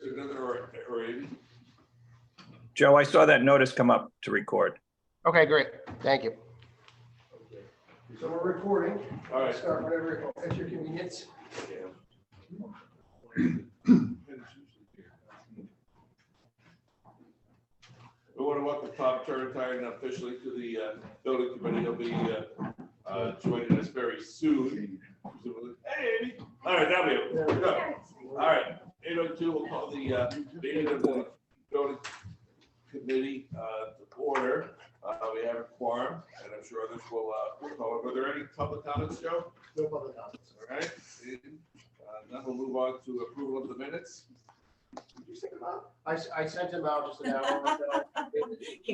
another or Amy? Joe, I saw that notice come up to record. Okay, great. Thank you. Okay. So we're recording. All right. Start whenever at your convenience. We want to welcome Tom Turrentine officially to the building committee. He'll be joining us very soon. Hey, Amy. All right, now we go. All right, 8:02, we'll call the meeting of the building committee to order. We have a quorum, and I'm sure others will call it. Were there any public comments, Joe? No public comments. All right. Then we'll move on to approval of the minutes. Did you send them out? I sent them out just an hour ago.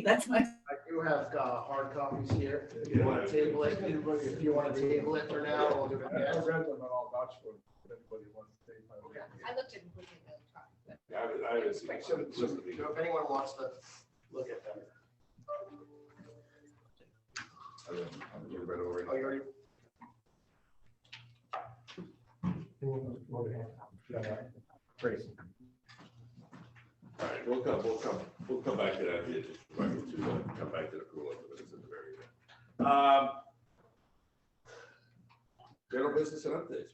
That's my. I do have hard copies here. If you want to table it, if you want to table it for now, we'll do it I again. read them and all vouch for it, if anybody wants to take my. I looked at the truck. Yeah, I haven't seen it. So if anyone wants to look at them. Oh, you already? Great. All right, we'll come back to that. Just remember to come back to the approval of the minutes at the very end. General business and updates.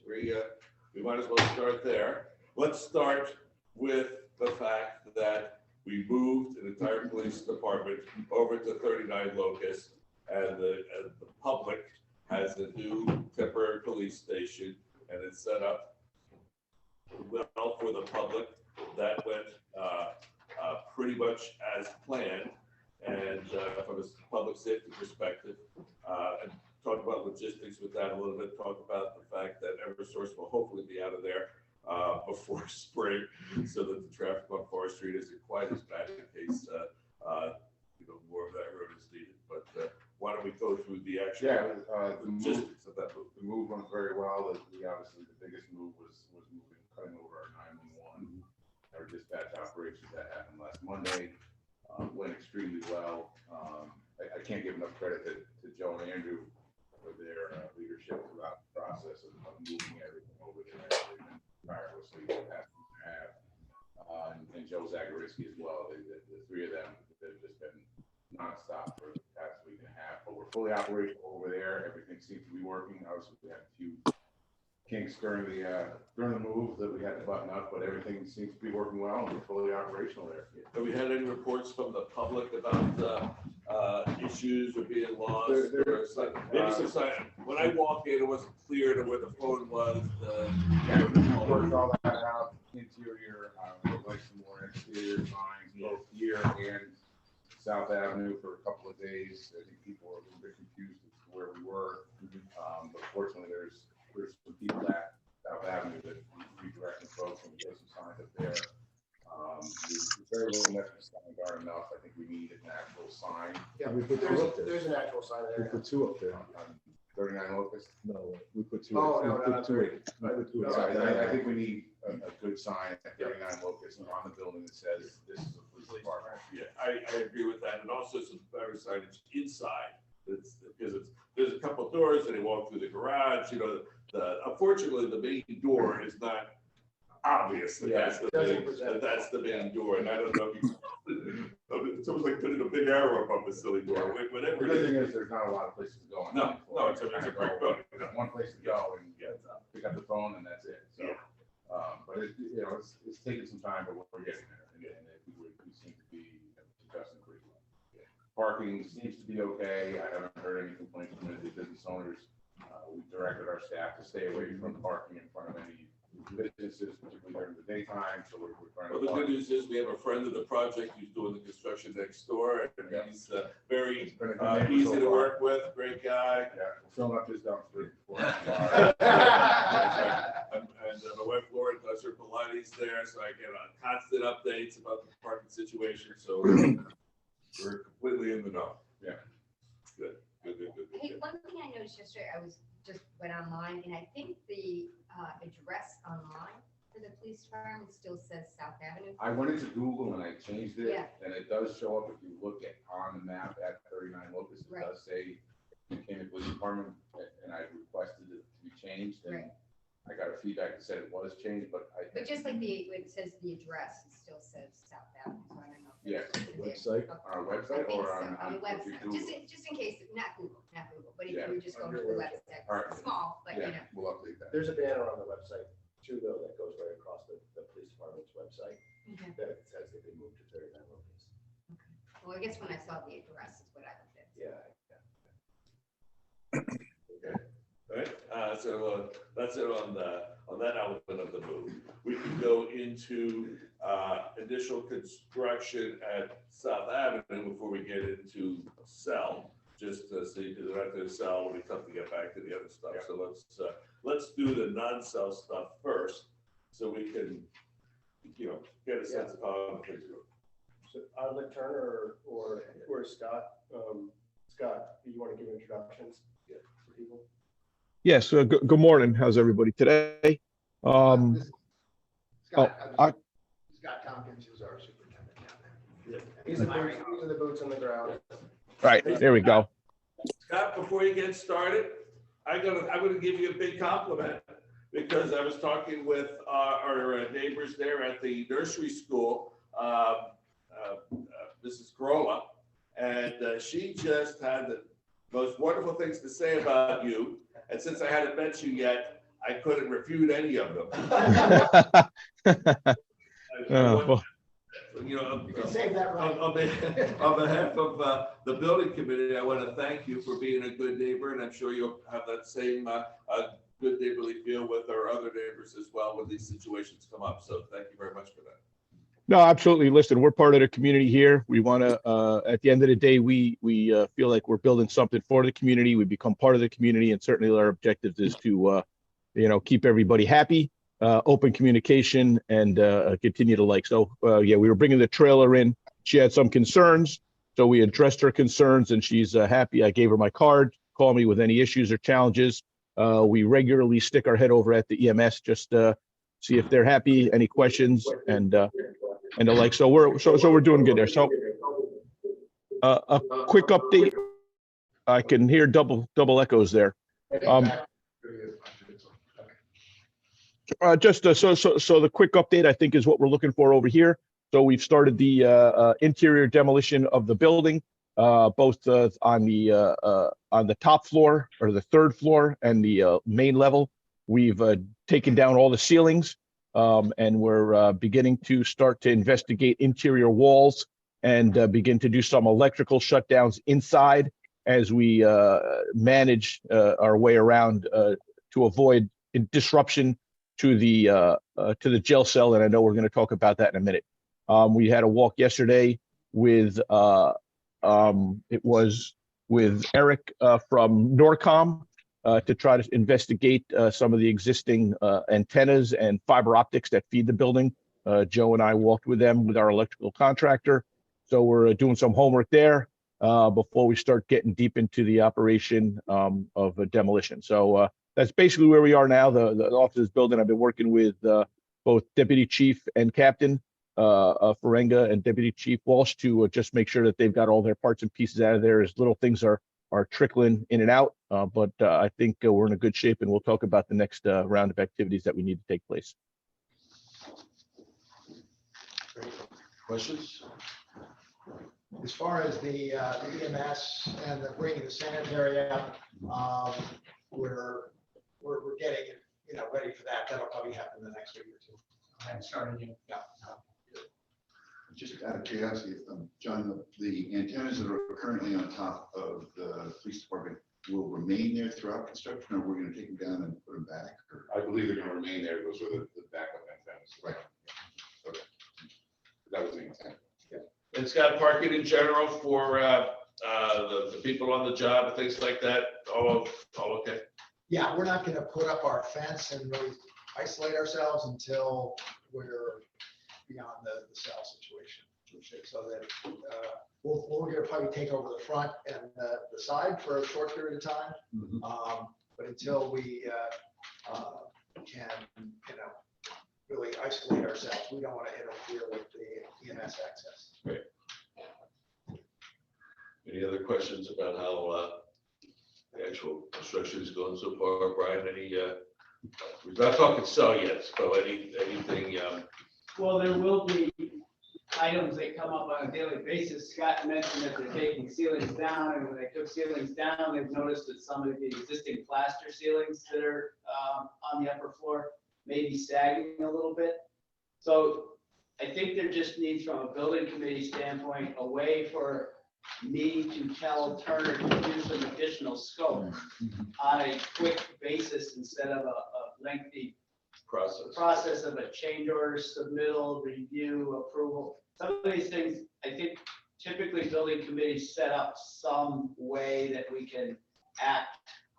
We might as well start there. Let's start with the fact that we moved an entire police department over to 39 Locust, and the public has a new temporary police station, and it's set up well for the public. That went pretty much as planned, and from a public safety perspective, and talk about logistics with that a little bit. Talk about the fact that Eversource will hopefully be out of there before spring, so that the traffic on Forest Street isn't quite as bad in case more of that road is needed. But why don't we go through the actual logistics of that move? The move went very well. Obviously, the biggest move was cutting over our 911, our dispatch operations that happened last Monday. Went extremely well. I can't give enough credit to Joe and Andrew for their leadership throughout the process of moving everything over there. They've been tirelessly the past week and a half. And Joe Zagoritsky as well. The three of them, they've just been nonstop for the past week and a half. But we're fully operational over there. Everything seems to be working. Obviously, we had a few kinks during the move that we had to button up, but everything seems to be working well, and we're fully operational there. Have we had any reports from the public about issues or being lost? Maybe some sign. When I walked in, it wasn't clear to where the phone was. We worked all that out. Interior, we'd like some more exterior signs, both here and South Avenue for a couple of days. I think people were a little bit confused as to where we were, but fortunately, there's some people at South Avenue that redirecting folks, and we get some signs up there. Very little message signs aren't enough. I think we need an actual sign. Yeah, We put two up there. there's an actual sign We there. put two up there. On 39 Locust. No, we put two. Oh, up. no, We no, put two. three. We put two. No, up. I think we need a good sign at 39 Locust on the building that says this is a police department. Yeah, I agree with that, and also some better signage inside. Because there's a couple of doors, and they walk through the garage. Unfortunately, the main door is not obvious. That's the main door, and I don't know if you. It's almost like putting a big arrow up on the silly door. Whatever. The good thing is there's not a lot of places to go. No, it's a great building. One place to go and pick up the phone and that's it. So, but it's taking some time, but we're getting there, and we seem to be adjusting pretty well. Parking seems to be okay. I haven't heard any complaints from any business owners. We directed our staff to stay away from parking in front of any businesses, particularly during the daytime. So we're trying Well, to. the good news is we have a friend of the project who's doing the construction next door, and he's very It's been a good neighbor easy so to far. work with, great guy. Yeah, we're filling up his dumpster before. And my wife Lauren does her Pilates there, so I get constant updates about the parking situation, so we're completely in the know. Yeah. Good. Hey, one thing I noticed yesterday, I just went online, and I think the address online for the police department still says South Avenue. I went into Google and I changed it, Yeah. and it does show up if you look on the map at 39 Locust. It Right. does say McKinney Police Department, and I requested it to be changed, and Right. I got a feedback that said it was changed, but But just like when it says the address, it still says South Avenue, so I don't know. if Yeah. it's- Website? Okay. on our I website think or so, on. the if you website, Google. just in case, not Google, but if Yeah, you just go on to your the website. website, Alright. small, but you know. Yeah, we'll update that. There's a banner on the website too, though, that goes right across the police department's website Okay. that says that they moved to 39 Locust. Well, I guess when I saw the address is what I looked at. Yeah. Right, so that's it on that element of the move. We can go into initial construction at South Avenue before we get into cell. Just to see, because after the cell, it'll be tough to get back to the other stuff. So let's do the non-cell stuff first, so we can, get a sense of how things go. So I'd like Turner or Scott. Scott, do you want to give introductions? Yeah. For people? Yes, good morning. How's everybody today? Scott, Scott Tompkins is our superintendent down there. These are the boots on the ground. Right, there we go. Scott, before you get started, I'm gonna give you a big compliment, because I was talking with our neighbors there at the nursery school, Mrs. Corolla, and she just had the most wonderful things to say about you. And since I hadn't met you yet, I couldn't refute any of them. Well, You can save that right. On behalf of the building committee, I want to thank you for being a good neighbor, and I'm sure you'll have that same good neighborly feel with our other neighbors as well when these situations come up. So thank you very much for that. No, absolutely. Listen, we're part of the community here. We want to, at the end of the day, we feel like we're building something for the community. We become part of the community, and certainly our objective is to, keep everybody happy, open communication, and continue to like. So, yeah, we were bringing the trailer in. She had some concerns, so we addressed her concerns, and she's happy. I gave her my card. Call me with any issues or challenges. We regularly stick our head over at the EMS, just see if they're happy, any questions, and the like. So we're doing good there. So a quick update. I can hear double echoes there. Just so the quick update, I think, is what we're looking for over here. So we've started the interior demolition of the building, both on the top floor, or the third floor, and the main level. We've taken down all the ceilings, and we're beginning to start to investigate interior walls and begin to do some electrical shutdowns inside as we manage our way around to avoid disruption to the jail cell. And I know we're going to talk about that in a minute. We had a walk yesterday with it was with Eric from Norcom to try to investigate some of the existing antennas and fiber optics that feed the building. Joe and I walked with them with our electrical contractor. So we're doing some homework there before we start getting deep into the operation of demolition. So that's basically where we are now. The office building. I've been working with both Deputy Chief and Captain Ferenga and Deputy Chief Walsh to just make sure that they've got all their parts and pieces out of there, as little things are trickling in and out. But I think we're in a good shape, and we'll talk about the next round of activities that we need to take place. Questions? As far as the EMS and the bringing the sanitary out, we're getting it, ready for that. That'll probably happen in the next week or two. And starting, yeah. Just out of curiosity, John, the antennas that are currently on top of the police department will remain there throughout construction, or we're going to take them down and put them back? Or? I believe they're gonna remain there. Those were the backup antennas. Right. Okay. That was the intent. And Scott, parking in general for the people on the job and things like that, all okay? Yeah, we're not gonna put up our fence and really isolate ourselves until we're beyond the cell situation. So that we're gonna probably take over the front and the side for a short period of time. But until we can, really isolate ourselves, we don't want to interfere with the EMS access. Right. Any other questions about how the actual construction is going so far? Brian, any We're not talking sell yet, so anything, Well, there will be items that come up on a daily basis. Scott mentioned that they're taking ceilings down, and when they took ceilings down, they've noticed that some of the existing plaster ceilings that are on the upper floor may be sagging a little bit. So I think there just needs, from a building committee standpoint, a way for me to tell Turner to do some additional scope on a quick basis instead of a lengthy process of a change order, submittal, review, approval. Some of these things, I think typically building committees set up some way that we can act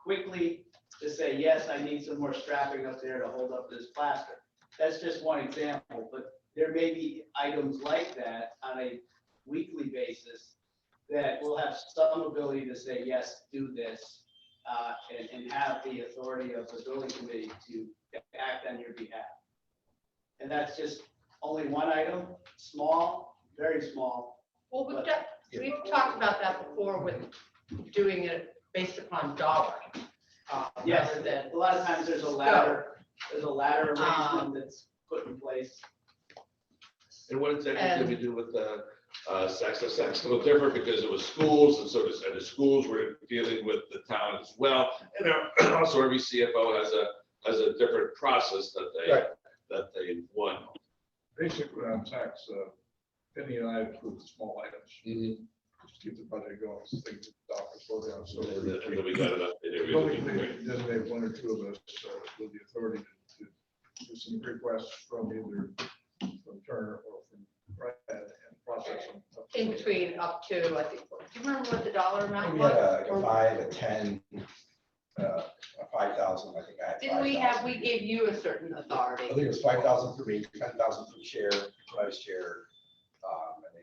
quickly to say, yes, I need some more strapping up there to hold up this plaster. That's just one example, but there may be items like that on a weekly basis that will have some ability to say, yes, do this, and have the authority of the building committee to act on your behalf. And that's just only one item, small, very small. Well, we've talked about that before with doing it based upon dollar. Yes, Rather than, a lot of times there's a ladder arrangement that's put in place. and what exactly did we do with the Saxon? Saxon's a little different because it was schools, and and the schools were dealing with the town as well. And also every CFO has a different process that they want. Basically on tax, Penny and I approved the small items. Just to keep the budget going, so things that doctors slow down, so. And then we got it up. Designate one or two of us with the authority to do some requests from either from Turner or from Brad and process them. in between up to, I think, do you remember what the dollar amount We had was? a 5, a 10, a 5,000, I think I had. Didn't we 5,000. we gave you a certain I authority? think it was 5,000 for me, 10,000 for the chair, vice chair, and then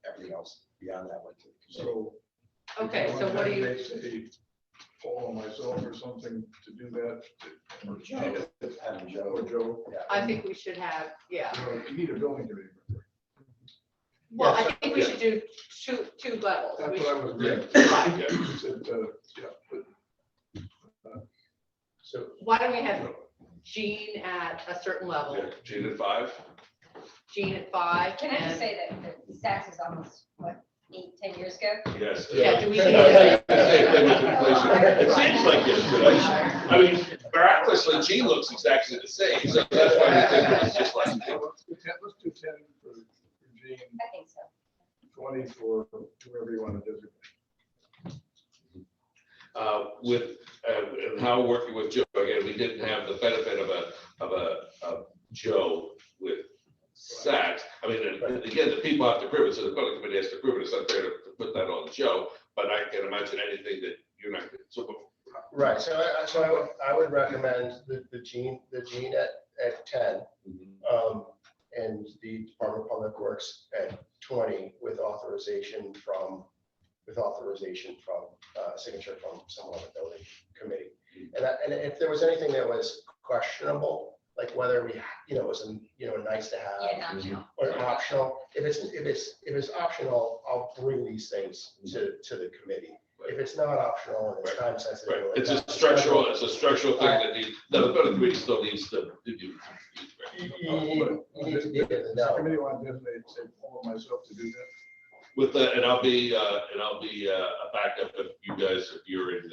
everything else beyond that went to the committee. So. Okay, so what do you, They say, Paul or myself or something to do that. Or Joe. Having Or Joe, Joe. yeah. I think we should have, yeah. You need a building committee. Well, I think we should do two levels. That's We what I should- was reading. Right. Yeah, but, So why don't we have Jean at a certain level, Yeah, Gene at 5. Jean at 5? Can I just and- say that the Saks is almost, what, 8, 10 years ago? Yes. Yeah, do we need Yeah, to- same thing with inflation. It seems like yesterday. I mean, miraculously, Gene looks exactly the same, so that's why we think it's just like. let's do 10 for Gene, I think so. 20 for whoever you want to designate. With, and how working with Joe, again, we didn't have the benefit of Joe with Saks. I mean, and again, the people have to prove it, so the building committee has to prove it. It's not fair to put that on Joe, but I can imagine anything that you're not, so. Right, so I would recommend the Gene at 10, and the Department of Public Works at 20 with authorization from signature from someone on the building committee. And if there was anything that was questionable, like whether it was nice to have. Yeah, optional. Or optional, if it's optional, I'll bring these things to the committee. If it's not optional and it's time sensitive. Right, it's a structural thing that needs, no, the building committee still needs to do. You need to be in the know. Committee want to designate, say, Paul and myself to do that. With that, and I'll be a backup if you guys, if you're in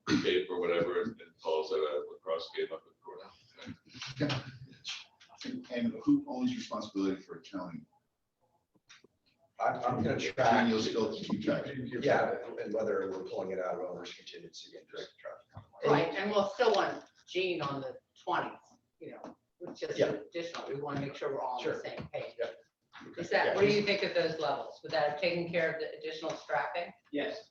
the game or whatever, and Paul's at a lacrosse game up in Cornell. And who owns responsibility for accounting? I'm gonna John, track, you'll still keep track. yeah, and whether we're pulling it out of owner's contingency and direct traffic. Right, and we'll still want Jean on the 20s, with just Yeah. additional, we want to make sure we're all on the Sure. same page. Yeah. Is that, what do you think of those levels? Would that have taken care of the additional strapping? Yes.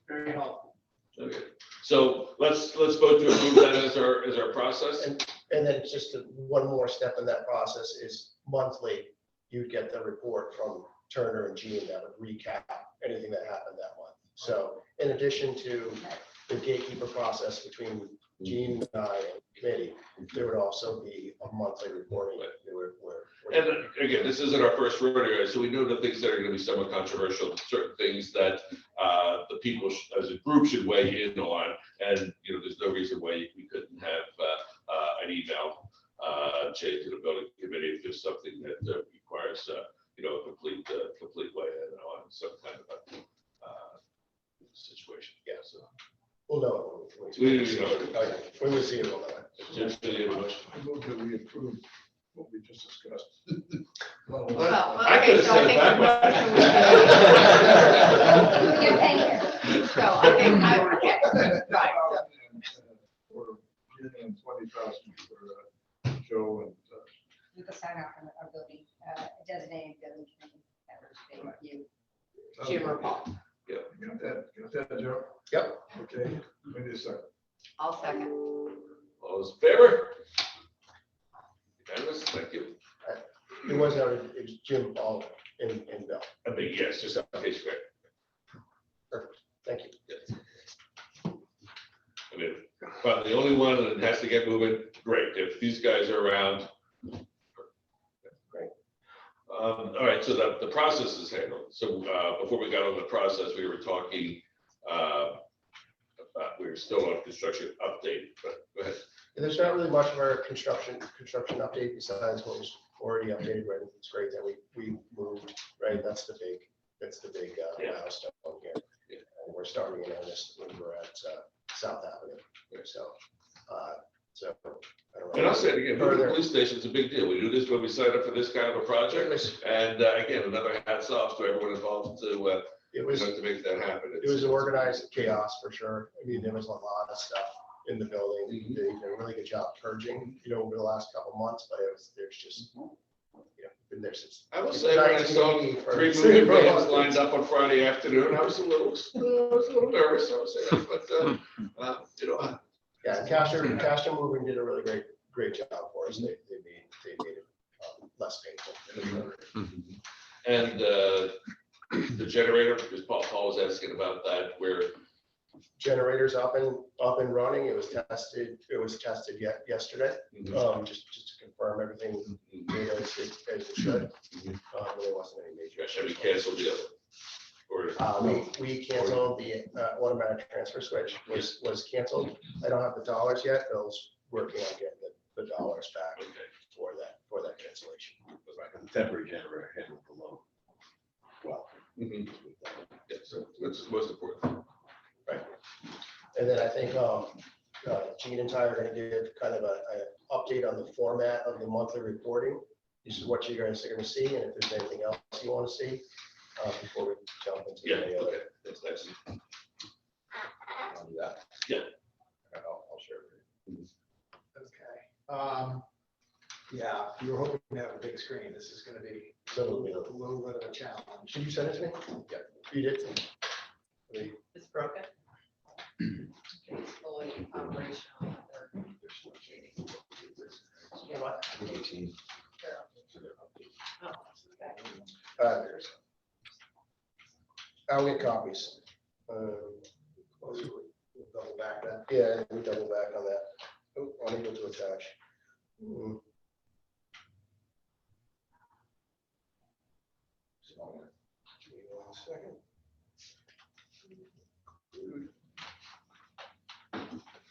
Very helpful. Okay, so let's vote to approve that as our process. And then just one more step in that process is monthly, you'd get the report from Turner and Gene that would recap anything that happened that month. So in addition to the gatekeeper process between Gene and I and committee, there would also be a monthly reporting. And again, this isn't our first rodeo, so we know the things that are going to be somewhat controversial, certain things that the people as a group should weigh in on. And there's no reason why we couldn't have We didn't know. Oh, yeah, we would see it all that. Just for the image. I move that we approve what we just discussed. Well, I okay, could've so I said think it the that motion You're paying. So, okay, right, For Jim and 20,000 for Joe and. With the sign off on our building, designated building committee members, thank you. Jim or Paul. Got that, Joe? Yep. Okay, we need a second. I'll second. All those in favor? Unanimous, thank you. It wasn't, it was Jim, Paul, and Bill. I mean, yes, just in case, great. Thank you. I mean, but the only one that has to get moving, great, if these guys are around. Great. All right, so the process is handled. So before we got on the process, we were talking, we were still on construction update, but go ahead. And there's not really much of our construction update besides what was already updated, right? It's great that we moved, right? That's the big Yeah. milestone here. Yeah. And we're starting in earnest when we're at South Avenue. So, I don't know. And I'll say it again, moving the Further- police station is a big deal. We do this when we sign up for this kind of a project. And again, another hats off to everyone involved to, It was, to make that happen. it was organized chaos for sure. I mean, there was a lot of stuff in the building. Mhm. They did a really good job purging, over the last couple of months, but there's just, been there since. I will say, when I saw 3 moving vans lined up on Friday afternoon, I was a little nervous, I would say, but, Yeah, Castor Moving did a really great job for us. They made it less painful. And the generator, because Paul was asking about that, where, Generator's up and running. It was tested yesterday, just to confirm everything did as it should. There wasn't any major. should we cancel the other? Or, We canceled the automatic transfer switch was canceled. I don't have the dollars yet. Bill's working on getting the dollars back okay. for that cancellation. Temporary generator handled below. Well. Mhm. Yeah, so that's the most important. Right. And then I think Gene and Ty are going to give kind of a update on the format of the monthly reporting. This is what you guys are going to see, and if there's anything else you want to see before we jump into Yeah, any other. okay, that's nice. I'll do that. Yeah. I'll share it. Okay. Yeah, you were hoping to have a big screen. This is gonna be So a it'll be a- little bit of a challenge. Did you send it to me? Yeah. You did? It's broken. It's fully operational. You know what? Oh, There's. I'll get copies. We'll double back that. Yeah, we double back on that. Oh, unable to attach. Hmm. Give me 1 second.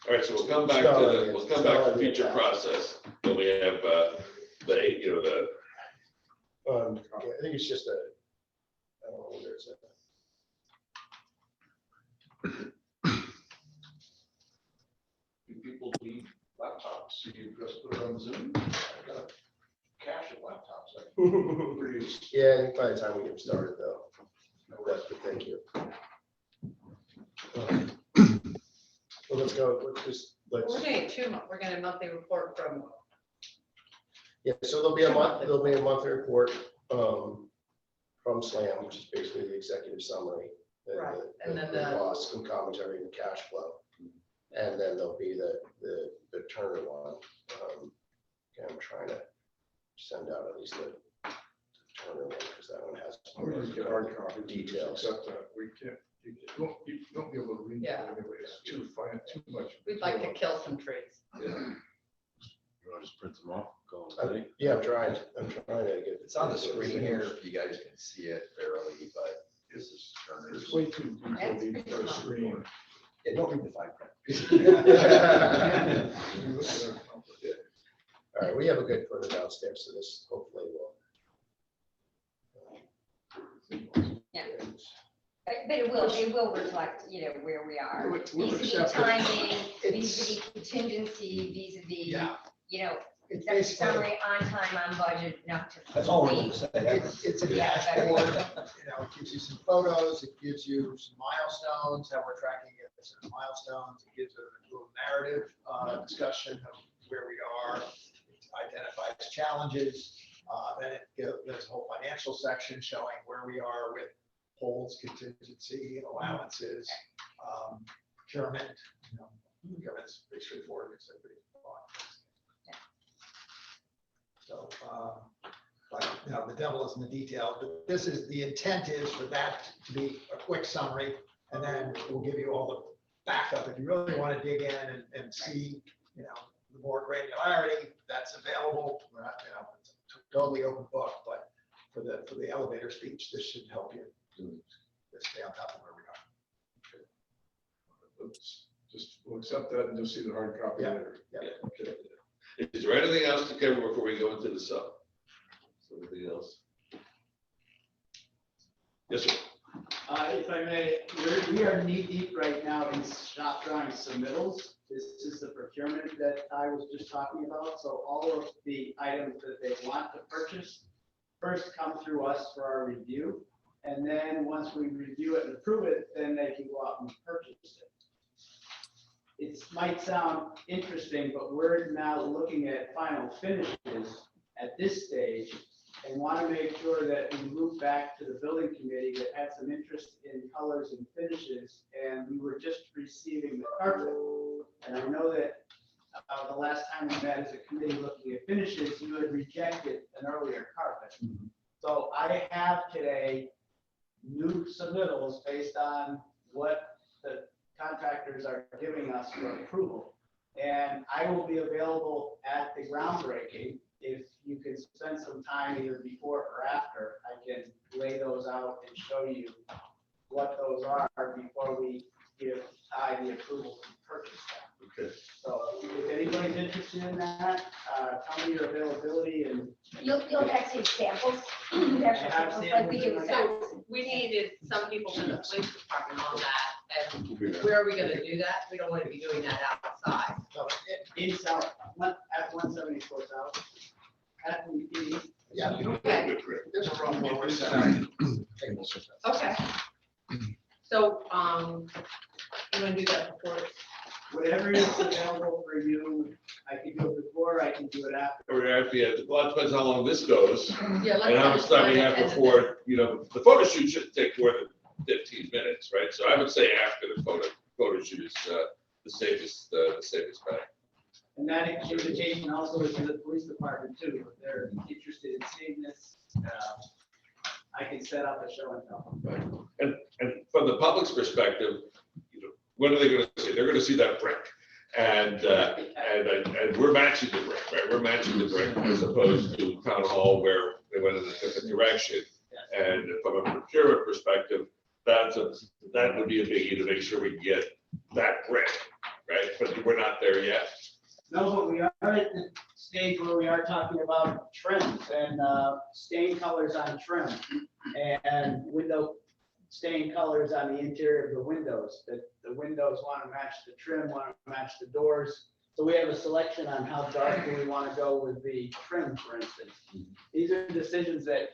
All right, so we'll come back to future process, when we have, the, Yeah, I think it's just I don't know whether it's People need laptops, so you just put it on Zoom. I got a cache of laptops. Yeah, I think by the time we get started though. That's good, thank you. Well, let's go, We're gonna get 2 months. We're gonna monthly report from. yeah, so there'll be a monthly report from SLAM, which is basically the executive summary. Right, and then the- costs and commentary and cash flow. And then there'll be the Turner one. Okay, I'm trying to send out at least the Turner one, because that one has We just get hard copy details. Except we can't, you don't be able to read it Yeah. anyway. It's too much. We'd like to kill some trees. Yeah. You want to just print them off? Yeah, I'm trying to get. It's on the screen here, if you guys can see it barely, but this is Turner's. It's way too detailed for a screen. Yeah, don't read the fine print. All right, we have a good printer downstairs, so this hopefully will. Yeah. Okay. but it will reflect, you know, where we are. We'll Vis-a-vis accept it. timing, It's- vis-a-vis contingency, vis-a-vis, Yeah. you know, It's that's basically, summary on time, on budget, not to. That's all we're gonna say. it's a Yeah, dashboard, you know, it gives you some photos, it gives you some milestones, how we're tracking it, some milestones, it gives a little narrative, discussion of where we are, it identifies challenges, then there's a whole financial section showing where we are with holds, contingency, allowances, procurement, you know, procurement's pretty straightforward, it's pretty fun. So, but, you know, the devil is in the detail, but this is, the intent is for that to be a quick summary, and then we'll give you all the backup. If you really want to dig in and see, you know, the more granularity that's available, we're not, you know, it's a totally open book, but for the elevator speech, this should help you to stay on top of where we are. Just, we'll accept that and just see the hard copy Yeah. later. Yeah. Okay. Is there anything else to cover before we go into the sub? Anything else? Yes, sir. If I may, we are knee deep right now in shop drawing submittals. This is the procurement that I was just talking about. So all of the items that they want to purchase first come through us for our review. And then once we review it and approve it, then they can go out and purchase it. It might sound interesting, but we're now looking at final finishes at this stage and want to make sure that we move back to the building committee that had some interest in colors and finishes. And we were just receiving the carpet. And I know that the last time we met as a committee looking at finishes, you had rejected an earlier carpet. So I have today new submittals based on what the contractors are giving us for approval. And I will be available at the groundbreaking. If you can spend some time either before or after, I can lay those out and show you what those are before we give Ty the approval to purchase them. Okay. So if anybody's interested in that, tell me your availability and. You'll actually samples, actual samples like we do with that. So we needed some people from the police department on that, and where are we gonna do that? We don't want to be doing that outside. So in South, at 174 South, at the. Yeah. Okay, There's a room where we're setting tables. okay. So, you wanna do that before? Whatever is available for you, I can do it before, I can do it after. Or after, yeah, well, it depends how long this goes Yeah, let's and how much time we have and- before, you know, the photo shoot shouldn't take more than 15 minutes, right? So I would say after the photo shoot is the safest bet. And that invitation also is to the police department too, if they're interested in seeing this. I can set up a show and tell. Right. And from the public's perspective, you know, what are they gonna see? They're gonna see that brick. And we're matching the brick, right? We're matching the brick as opposed to town hall where they went in a different direction. And from a procurement perspective, that would be a biggie to make sure we get that brick, right? But we're not there yet. No, but we are at the stage where we are talking about trims and stain colors on trim and window stain colors on the interior of the windows, that the windows want to match the trim, want to match the doors. So we have a selection on how dark do we want to go with the trim, for instance. These are decisions that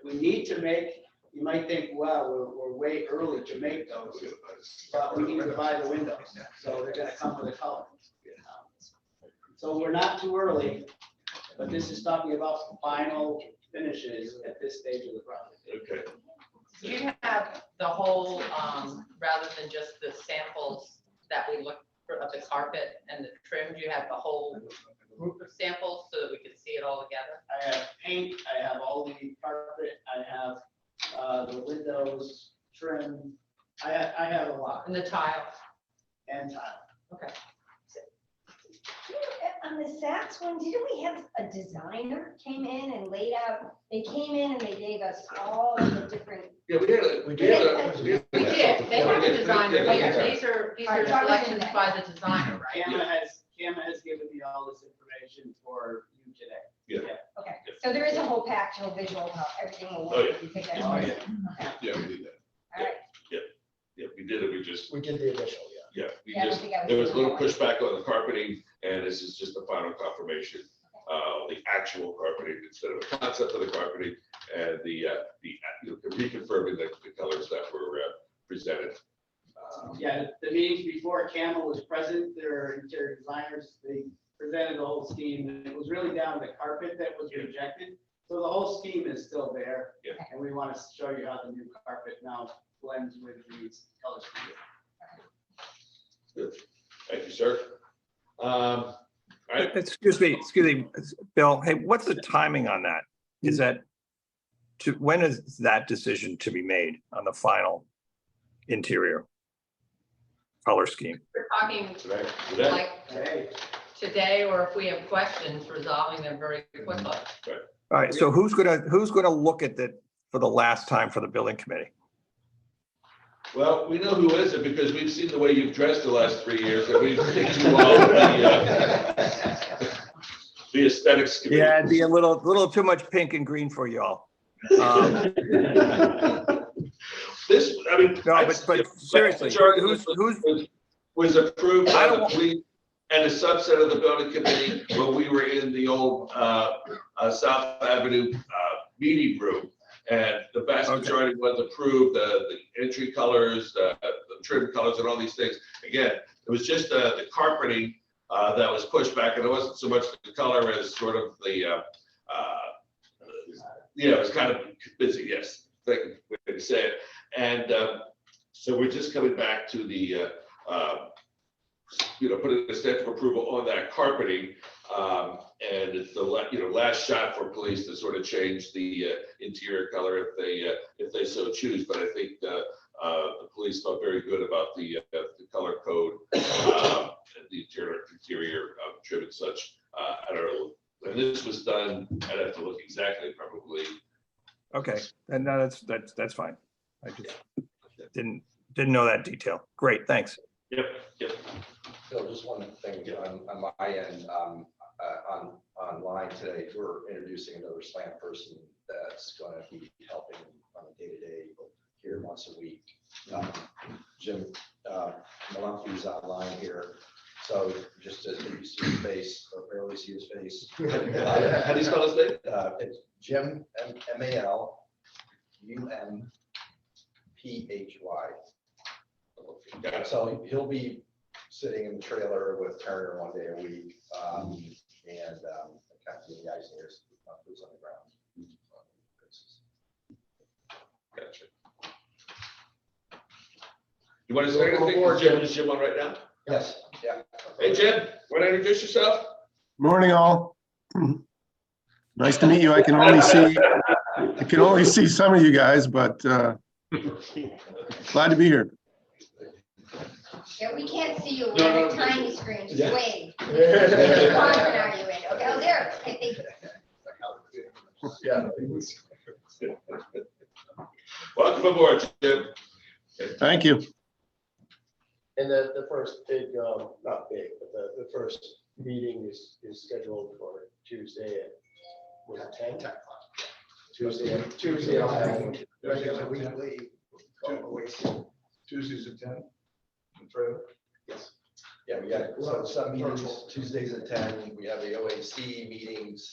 we need to make. You might think, well, we're way early to make those, but we need to buy the windows, so they're gonna come with a color. So we're not too early, but this is talking about final finishes at this stage of the project. Okay. Do you have the whole, rather than just the samples that we look for of the carpet and the trim, do you have the whole group of samples so that we can see it all together? I have paint, I have all the carpet, I have the windows, trim, I have a lot, And the tile? and tile. Okay. On the Saks one, didn't we have a designer came in and laid out, they came in and they gave us all of the different. Yeah, we did. We did, they have a designer here, these are Alright, selections by the designer, right? Kama has given me all this information for you today. Yeah. Okay, so there is a whole package, whole visual of how everything will Oh, work yeah. if you pick that. Oh, one. yeah. Okay, Yeah, we did that. all right. Yeah. Yeah, we did it, we just, We did the initial, yeah. yeah, we Yeah, I don't just, think I was there was a doing little that one. pushback on the carpeting, and this is just the final confirmation. The actual carpeting instead of a concept of the carpeting, and the reconfirming the colors that were presented. Yeah, the meetings before Camel was present, their interior designers, they presented the whole scheme, and it was really down to the carpet that was rejected. So the whole scheme is still there. Yeah. And we want to show you how the new carpet now blends with these color scheme. Good. Thank you, sir. All right, Excuse me, Bill, hey, what's the timing on that? Is that, when is that decision to be made on the final interior color scheme? We're talking today, like Hey, today, or if we have questions, resolving them very quickly. All right, so who's gonna look at that for the last time for the building committee? well, we know who is it because we've seen the way you've dressed the last 3 years, and we've picked you all the aesthetics committee. Yeah, it'd be a little too much pink and green for y'all. This, I mean. No, but seriously, who's, Was approved I by don't the want- police and a subset of the building committee when we were in the old South Avenue meeting room. And the vast Okay. majority was approved, the entry colors, the trim colors and all these things. Again, it was just the carpeting that was pushed back, and it wasn't so much the color as sort of the, it was kind of busy, yes, thank you, way to say it. And so we're just coming back to the, putting a stamp of approval on that carpeting. And it's the last shot for police to sort of change the interior color if they so choose. But I think the police felt very good about the color code, and the interior trim and such. I don't know. When this was done, I'd have to look exactly, probably. okay, and no, that's fine. I just didn't know that detail. Great, thanks. Yep. Bill, just one thing on my end, online today, we're introducing another SLAM person that's going to be helping on a day-to-day here once a week. Jim Malumpi is online here, so just to you see his face, or barely see his face. How do you spell his name? It's Jim, MALUMPHY. Got it. So he'll be sitting in the trailer with Turner one day a week, and kind of the Eisner's boots on the ground. Gotcha. You want to say anything? Or Jim, is Jim on right now? Yes, yeah. Hey, Jim, want to introduce yourself? Morning, all. Nice to meet you. I can only see some of you guys, but glad to be here. Yeah, we can't see you, No, we're on no, a tiny screen, just Yeah. wave. Which quadrant are you in? Okay, oh, there, I think. Yeah. Welcome aboard, Jim. Thank you. And the first big, not big, but the first meeting is scheduled for Tuesday at, was it 10? 10 o'clock. Tuesday at 10. Regular weekly. Tuesdays at 10. The trailer. Yes. Yeah, we got some meetings Tuesdays at 10. We have the OAC meetings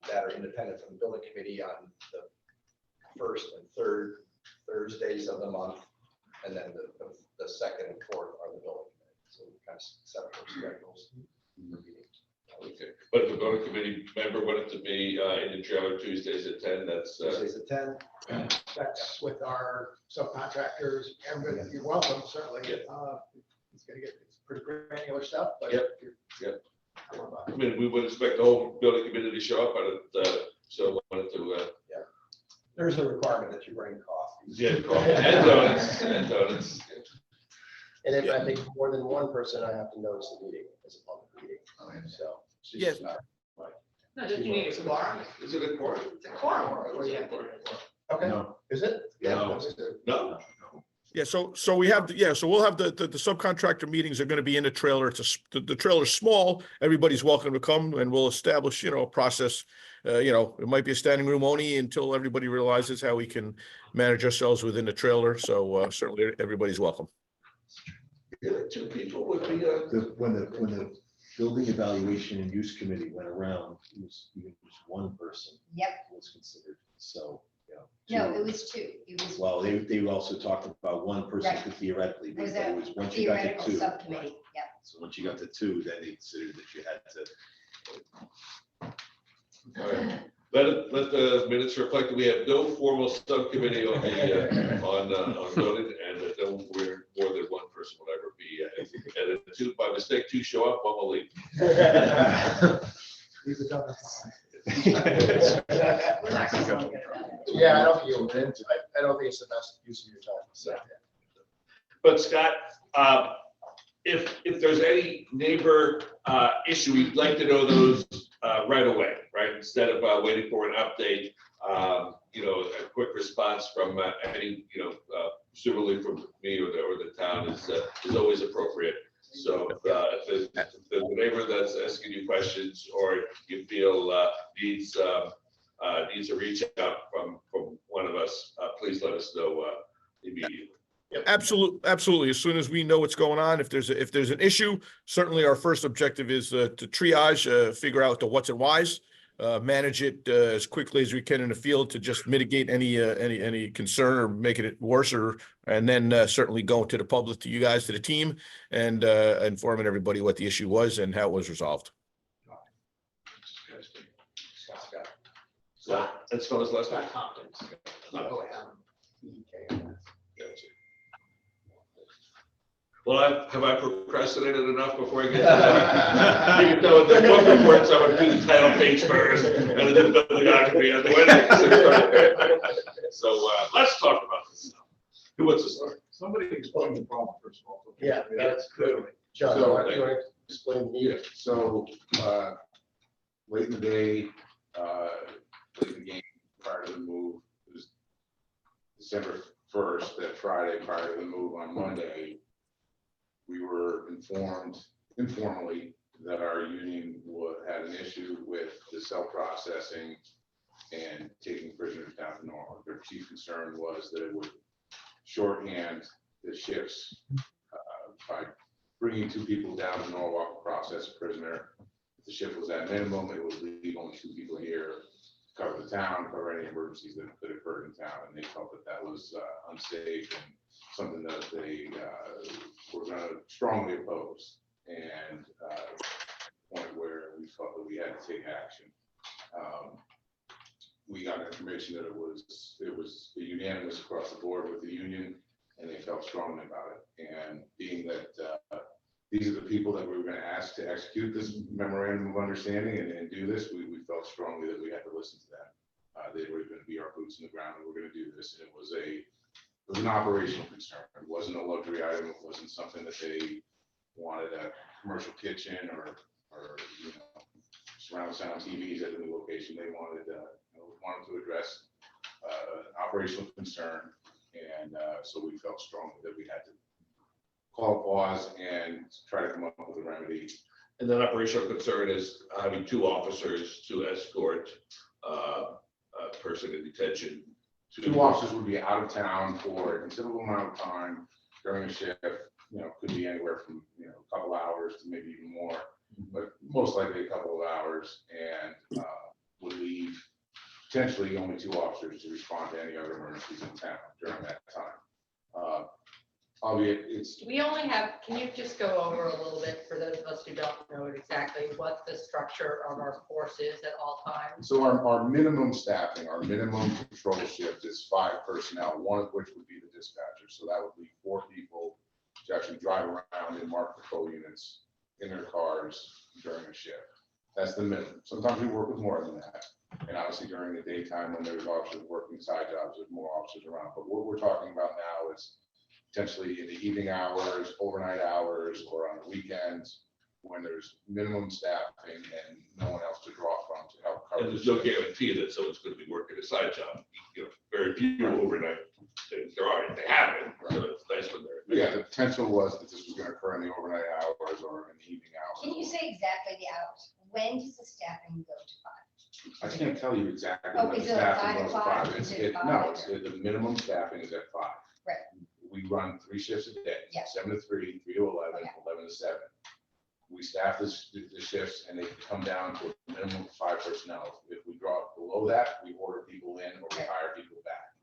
that are independent from the building committee on the first and third Thursdays of the month. And then the second and fourth are the building committee. So we kind of set up those schedules for meetings. Okay, but if the building committee member wanted to be in the trailer Tuesdays at 10, that's. Tuesdays at 10. That's with our subcontractors, and you're welcome, certainly. It's pretty granular stuff, but. Yep, yep. I mean, we would expect the whole building committee to show up, but so wanted to. There's a requirement that you bring coffee. Yeah, coffee and donuts, and donuts. And if I think more than one person, I have to notice the meeting as a public meeting. So. Yes. No, just you need a quorum. Is it a quorum? It's a quorum. Or you have to- Okay, is it? Yeah. No. No. Yeah, so we have, so we'll have the subcontractor meetings are going to be in the trailer. The trailer's small. Everybody's welcome to come, and we'll establish, a process it might be a standing room only until everybody realizes how we can manage ourselves within the trailer. So certainly everybody's welcome. Two people would be, When the building evaluation and use committee went around, it was even just one person Yep. was considered, so, No, it was two. It was. Well, they also talked about one person Right. could theoretically be, It was but it a was once you got to theoretical two. subcommittee, yeah. So once you got to two, then they considered that you had to. all right. Let the minutes reflect that we have no formal subcommittee on the, on voting, and that no more than one person will ever be. And if two, by mistake, two show up, one will leave. Leave it up. We're not gonna go get that. Yeah, I don't think I don't think it's the best use of your time. So, But Scott, if there's any neighbor issue, we'd like to know those right away, right? Instead of waiting for an update, a quick response from any, presumably from me or the town is always appropriate. So if there's a neighbor that's asking you questions, or you feel needs a reach out from one of us, please let us know immediately. Absolutely. As soon as we know what's going on, if there's an issue, certainly our first objective is to triage, figure out the what's and whys, manage it as quickly as we can in the field to just mitigate any concern or making it worse, and then certainly go to the public, to you guys, to the team, and informing everybody what the issue was and how it was resolved. So let's spell his last name. Well, have I procrastinated enough before I get to that? You can tell the book reports, I'm gonna do the title page first, and then the document at the wedding. So let's talk about this now. Who wants to start? Somebody explain the problem first of all. Yeah, that's clearly. John, So- why don't you want to explain the meeting? So, late in the day, late in the game, prior to the move, it was December 1st, that Friday prior to the move on Monday, we were informed informally that our union had an issue with the cell processing and taking prisoners down to Norwalk. Their chief concern was that it would shorthand the shifts by bringing 2 people down to Norwalk to process a prisoner. If the shift was at minimum, it would leave only 2 people here to cover the town, cover any emergencies that occurred in town, and they felt that was unsafe and something that they were going to strongly oppose, and point where we felt that we had to take action. We got information that it was unanimous across the board with the union, and they felt strongly about it. And being that these are the people that we were going to ask to execute this memorandum of understanding and do this, we felt strongly that we had to listen to them. They were going to be our boots in the ground, and we're going to do this. And it was an operational concern. It wasn't a luxury item. It wasn't something that they wanted a commercial kitchen or surround sound TVs at the new location. They wanted to address operational concern, and so we felt strongly that we had to call a pause and try to come up with a remedy. And then operational concern is having 2 officers to escort a person in detention. 2 officers would be out of town for a considerable amount of time during a shift. Could be anywhere from a couple hours to maybe even more, but most likely a couple of hours, and would leave potentially only 2 officers to respond to any other emergencies in town during that time. Albeit it's. We only have, can you just go over a little bit for those of us who don't know exactly what the structure of our force is at all times? So our minimum staffing, our minimum patrol shift is 5 personnel, one of which would be the dispatcher. So that would be 4 people to actually drive around and mark patrol units in their cars during a shift. That's the minimum. Sometimes we work with more than that. And obviously during the daytime when there's officers working side jobs, there's more officers around. But what we're talking about now is potentially in the evening hours, overnight hours, or on the weekends, when there's minimum staffing and no one else to draw from to help cover. And there's no guarantee that someone's going to be working a side job. Very few overnight. They happen. So it's nice when they're. Yeah, the potential was that this was going to occur in the overnight hours or in the evening hours. Can you say exactly the hours? When does the staffing go to 5? I can't tell you exactly when Okay, the so staffing 5 goes o'clock, five. is it It's, 5 no, or- it's, the minimum staffing is at 5. Right. We run 3 shifts a day, Yeah. 7 to 3, 3 to 11, Okay. 11 to 7. We staff the shifts and they come down to a minimum of 5 personnel. If we drop below that, we order people in or we hire people back.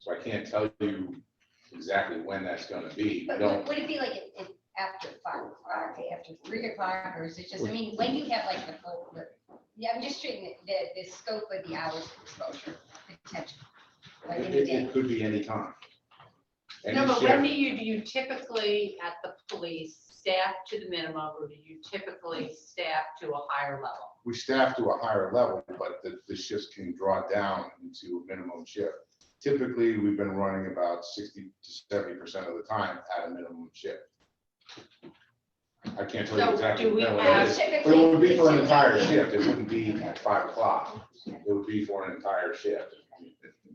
So I can't tell you exactly when that's gonna be. We But don't, would it be like after 5 o'clock, after 3 o'clock, or is it just, I mean, when you have like the full, yeah, I'm just treating the scope of the hours of exposure potential. Like in the day. it could be any time. No, Any but when shift. do you typically at the police staff to the minimum, or do you typically staff to a higher level? We staff to a higher level, but the shifts can draw down into a minimum shift. Typically, we've been running about 60 to 70% of the time at a minimum shift. I can't tell you So exactly do we when have- it is, but it would be for an entire shift. It wouldn't be at 5 o'clock. It would be for an entire shift.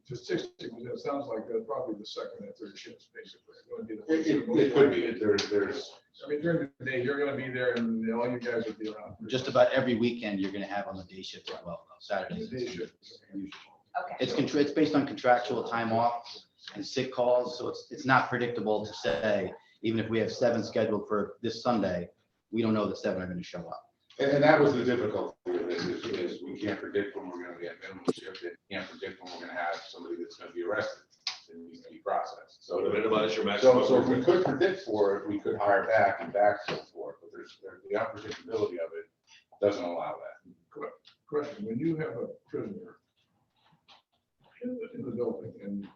Statistically, it sounds like probably the second and third shifts, basically. It's gonna be the- It could be. There's, I mean, during the day, you're gonna be there and all you guys will be around. Just about every weekend, you're gonna have on the day shift as well, Saturdays. Day shift. Okay. It's based on contractual time off and sick calls, so it's not predictable to say, even if we have 7 scheduled for this Sunday, we don't know that 7 are gonna show up. and that was the difficulty of this is we can't predict when we're gonna be at minimum shift. And can't predict when we're gonna have somebody that's gonna be arrested and needs to be processed. So To minimize your maximum. So if we could predict for it, we could hire back and backfill for it, but the unpredictability of it doesn't allow that. Question, when you have a prisoner in the building and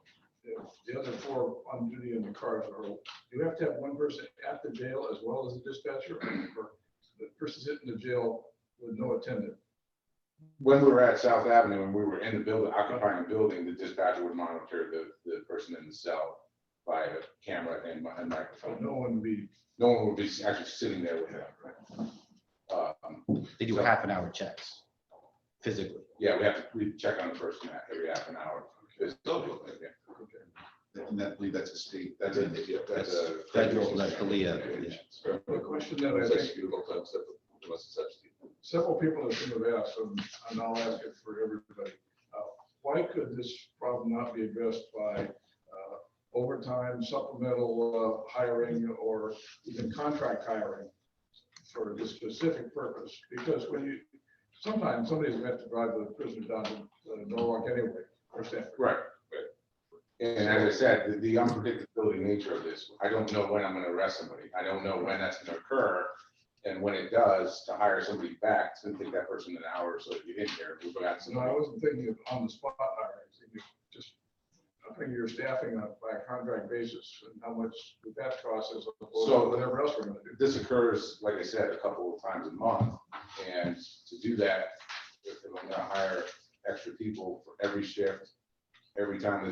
if the other 4 on duty in the cars are, you have to have one person at the jail as well as the dispatcher, or the person sitting in the jail with no attendant? When we were at South Avenue and we were in the building, occupying the building, the dispatcher would monitor the person in the cell by a camera and microphone. No one would be. No one would be actually sitting there with them. They do half an hour checks physically. Yeah, we check on the person every half an hour. And that, I believe that's a state. That's a. Federal, that's the LEA. The question that I think several people have asked, and I'll ask it for everybody. Why could this problem not be addressed by overtime, supplemental hiring, or even contract hiring for this specific purpose? Because sometimes somebody's meant to drive the prisoner down to Norwalk anyway, or Stanford. Right. And as I said, the unpredictability nature of this, I don't know when I'm gonna arrest somebody. I don't know when that's gonna occur. And when it does, to hire somebody back, it's gonna take that person an hour or so to get in here. We've got So I somebody. wasn't thinking of on the spot hiring, just, I think you're staffing up by a contract basis and how much with that process, So- whatever else we're gonna do. This occurs, like I said, a couple of times a month. And to do that, if I'm gonna hire extra people for every shift, every time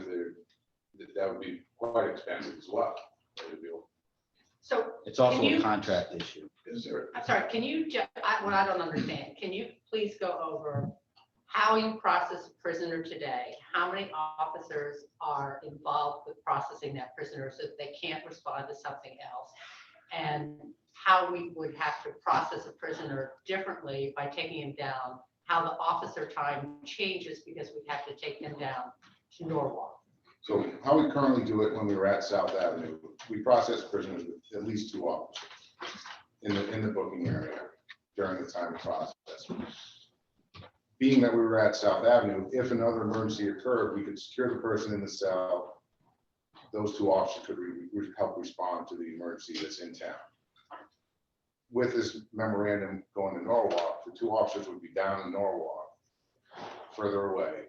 that would be quite expensive as well. So It's also Can you- a contract issue. Is there? I'm sorry, can you, what I don't understand, can you please go over how you process a prisoner today? How many officers are involved with processing that prisoner so that they can't respond to something else? And how we would have to process a prisoner differently by taking him down, how the officer time changes because we have to take them down to Norwalk. So how we currently do it when we were at South Avenue, we process prisoners with at least 2 officers in the booking area during the time of process. Being that we were at South Avenue, if another emergency occurred, we could secure the person in the cell. Those 2 officers could help respond to the emergency that's in town. With this memorandum going to Norwalk, the 2 officers would be down in Norwalk, further away.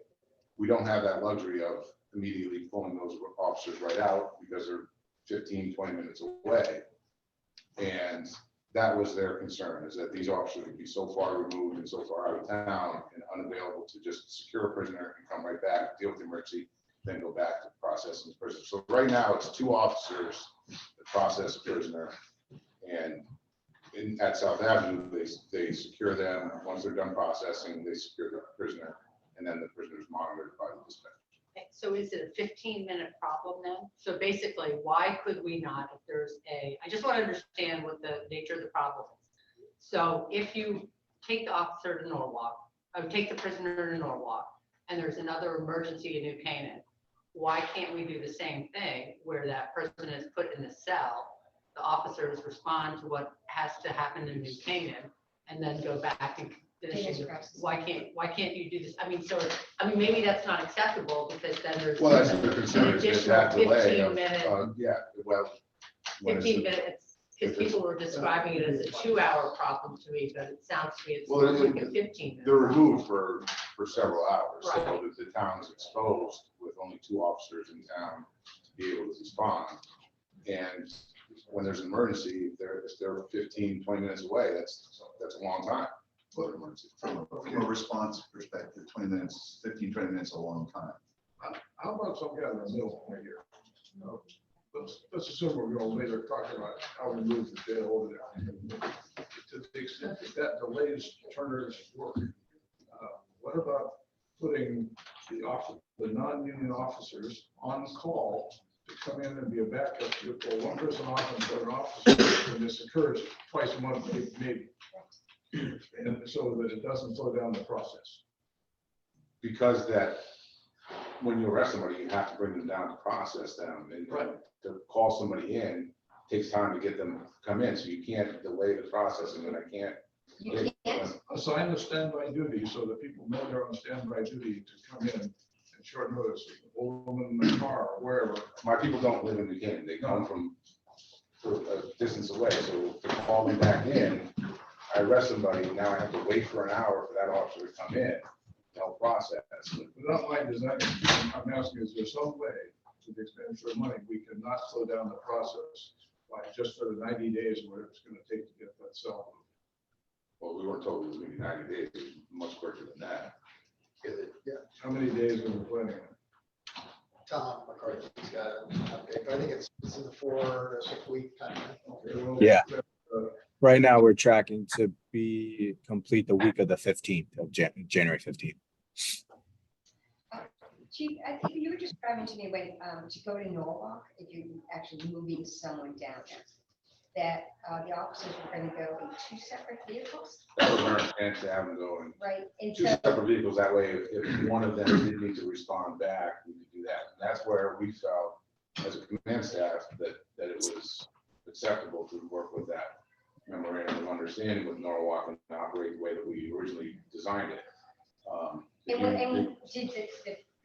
We don't have that luxury of immediately pulling those officers right out because they're 15, 20 minutes away. And that was their concern, is that these officers would be so far removed and so far out of town and unavailable to just secure a prisoner and come right back, deal with the emergency, then go back to processing the prisoner. So right now, it's 2 officers that process a prisoner. And at South Avenue, they secure them. Once they're done processing, they secure the prisoner, and then the prisoner is monitored by the dispatcher. Okay, so is it a 15-minute problem then? So basically, why could we not, if there's I just want to understand what the nature of the problem is. So if you take the officer to Norwalk, I would take the prisoner to Norwalk, and there's another emergency in New Canaan. Why can't we do the same thing where that person is put in a cell? The officers respond to what has to happen in New Canaan and then go back and finish it. Why can't you do this? I mean, maybe that's not acceptable because then there's. Well, that's the concern, is additional that delay 15 of, minute yeah, well. when it's 15 the- minutes, because people were describing it as a 2-hour problem to me, but it sounds to me it's Well, more like a 15 They're minute. removed for several hours, so Right. that the town is exposed with only 2 officers in town to be able to respond. And when there's an emergency, if they're 15, 20 minutes away, that's a long time. for an emergency. From a response perspective, 20 minutes, 15, 20 minutes, a long time. How about some kind of middle point here? Let's assume we're going to later talk about how we move the jail over there. To the extent that delays Turner's work, what about putting the non-union officers on call to come in and be a backup to pull one person off and put an officer, and this occurs twice a month, maybe. And so that it doesn't slow down the process. Because that, when you arrest somebody, you have to bring them down to process them, and to call somebody in takes time to get them to come in, so you can't delay the processing, and I can't. You can't. Assign the standby duty so that people know they're on standby duty to come in at short notice, hold them in the car or wherever. My people don't live in New Canaan, they come from a distance away, so to call them back in, I arrest somebody, now I have to wait for an hour for that officer to come in to help process. Without my design, I'm asking, is there some way, to the expenditure of money, we cannot slow down the process by just for the 90 days or whatever it's gonna take to get that cell moved? Well, we weren't told it was gonna be 90 days, it was much quicker than that. Yeah. How many days are we planning on? Tom McCarthy's got an update, but I think it's in the 4 to 6 week time. Yeah. Right now, we're tracking to be complete the week of the 15th of January 15th. Chief, I think you were describing to me when, to go to Norwalk, if you're actually moving someone down there, that the officers were going to go in 2 separate vehicles, That was our intent to have them go in right? And 2 so, separate vehicles, that way, if one of them did need to respond back, we could do that. And that's where we felt, as a command staff, that it was acceptable to work with that memorandum of understanding with Norwalk and operate the way that we originally designed it. and did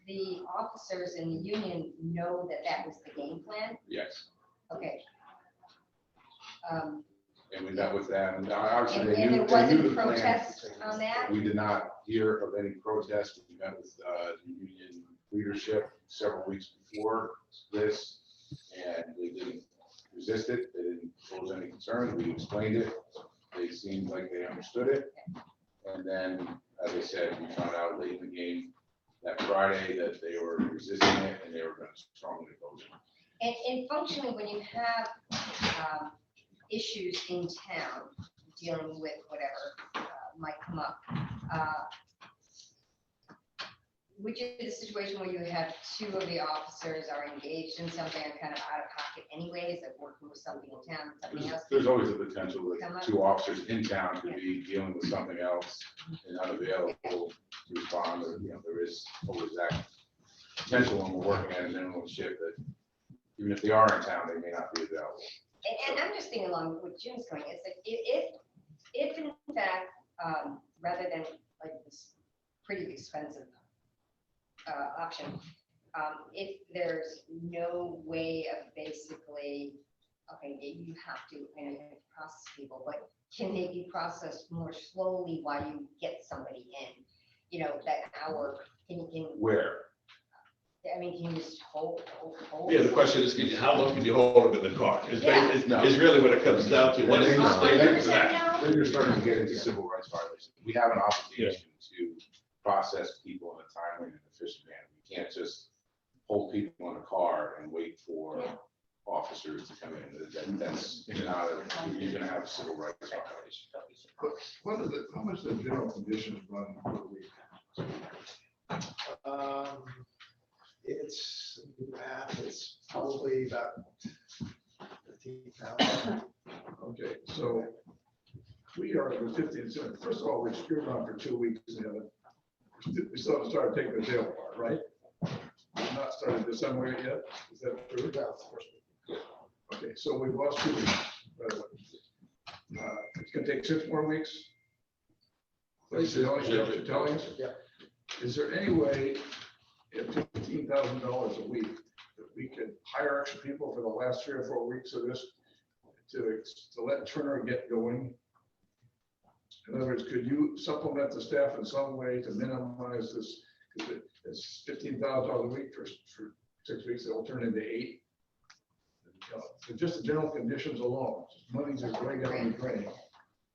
the officers in the union know that that was the game plan? Yes, Okay. and we met with them, and obviously they And knew. there they knew wasn't the plan. protest on that? We did not hear of any protests. We met with the union leadership several weeks before this, and they didn't resist it. They didn't pose any concern. We explained it. They seemed like they understood it. And then, as I said, we found out late in the game that Friday that they were resisting it and they were going to strongly oppose it. And functionally, when you have issues in town dealing with whatever might come up, which is a situation where you have 2 of the officers are engaged in something and kind of out of pocket anyways, like working with something in town, something else. There's always a potential Come that up. 2 officers in town could be dealing with something else and unavailable to respond, or, there is always that potential when we're working at a minimum shift that even if they are in town, they may not be available. And I'm just thinking along with Jim's going, it's like, if in fact, rather than like this pretty expensive option, if there's no way of basically, okay, you have to, and you have to process people, but can they be processed more slowly while you get somebody in? That hour, can Where? I mean, can you just hold? Yeah, the question is, how long can you hold them in the car? Is Yeah. is really what it comes down to. What is the standard for that? Then you're starting to get into civil rights violations. We have an obligation to process people in a timely and efficient manner. We can't just hold people in a car and wait for officers to come in. That's not you're gonna have a civil rights violation. How much the general conditions run per week? It's probably about 15,000. Okay, so we are at the 15th. First of all, we've screwed around for 2 weeks and haven't we still haven't started taking the jail part, right? We've not started December yet, is that true? Okay, so we've lost 2 weeks. by the way. It's gonna take 6 more weeks. That's what you're telling us? Yeah. Is there any way, at $15,000 a week, that we could hire extra people for the last 3 or 4 weeks of this to let Turner get going? In other words, could you supplement the staff in some way to minimize this? Because it's $15,000 a week for 6 weeks, it will turn into 8. So just the general conditions alone, monies are going down the drain.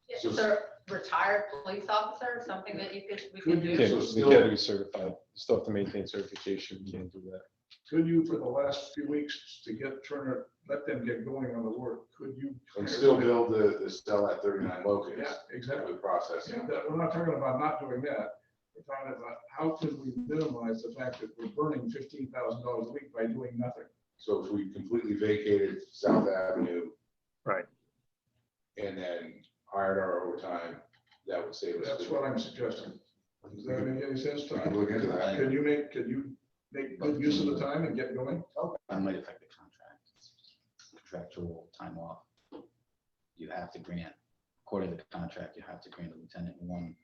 Is there a retired police officer, something that we can do? They can't be certified. You still have to maintain certification. You can't do that. Could you, for the last few weeks, to get Turner, let them get going on the work, could you? And still build the cell at 39 locations. Yeah, exactly. The process. Yeah, we're not talking about not doing that. We're talking about how can we minimize the fact that we're burning $15,000 a week by doing nothing? So if we completely vacated South Avenue. Right. And then hired our overtime, that would save us. That's what I'm suggesting. Does that make any sense to I can look into that. Can you make good use of the time and get going? That might affect the contract. Contractual time off. You have to grant, according to the contract, you have to grant a lieutenant 1,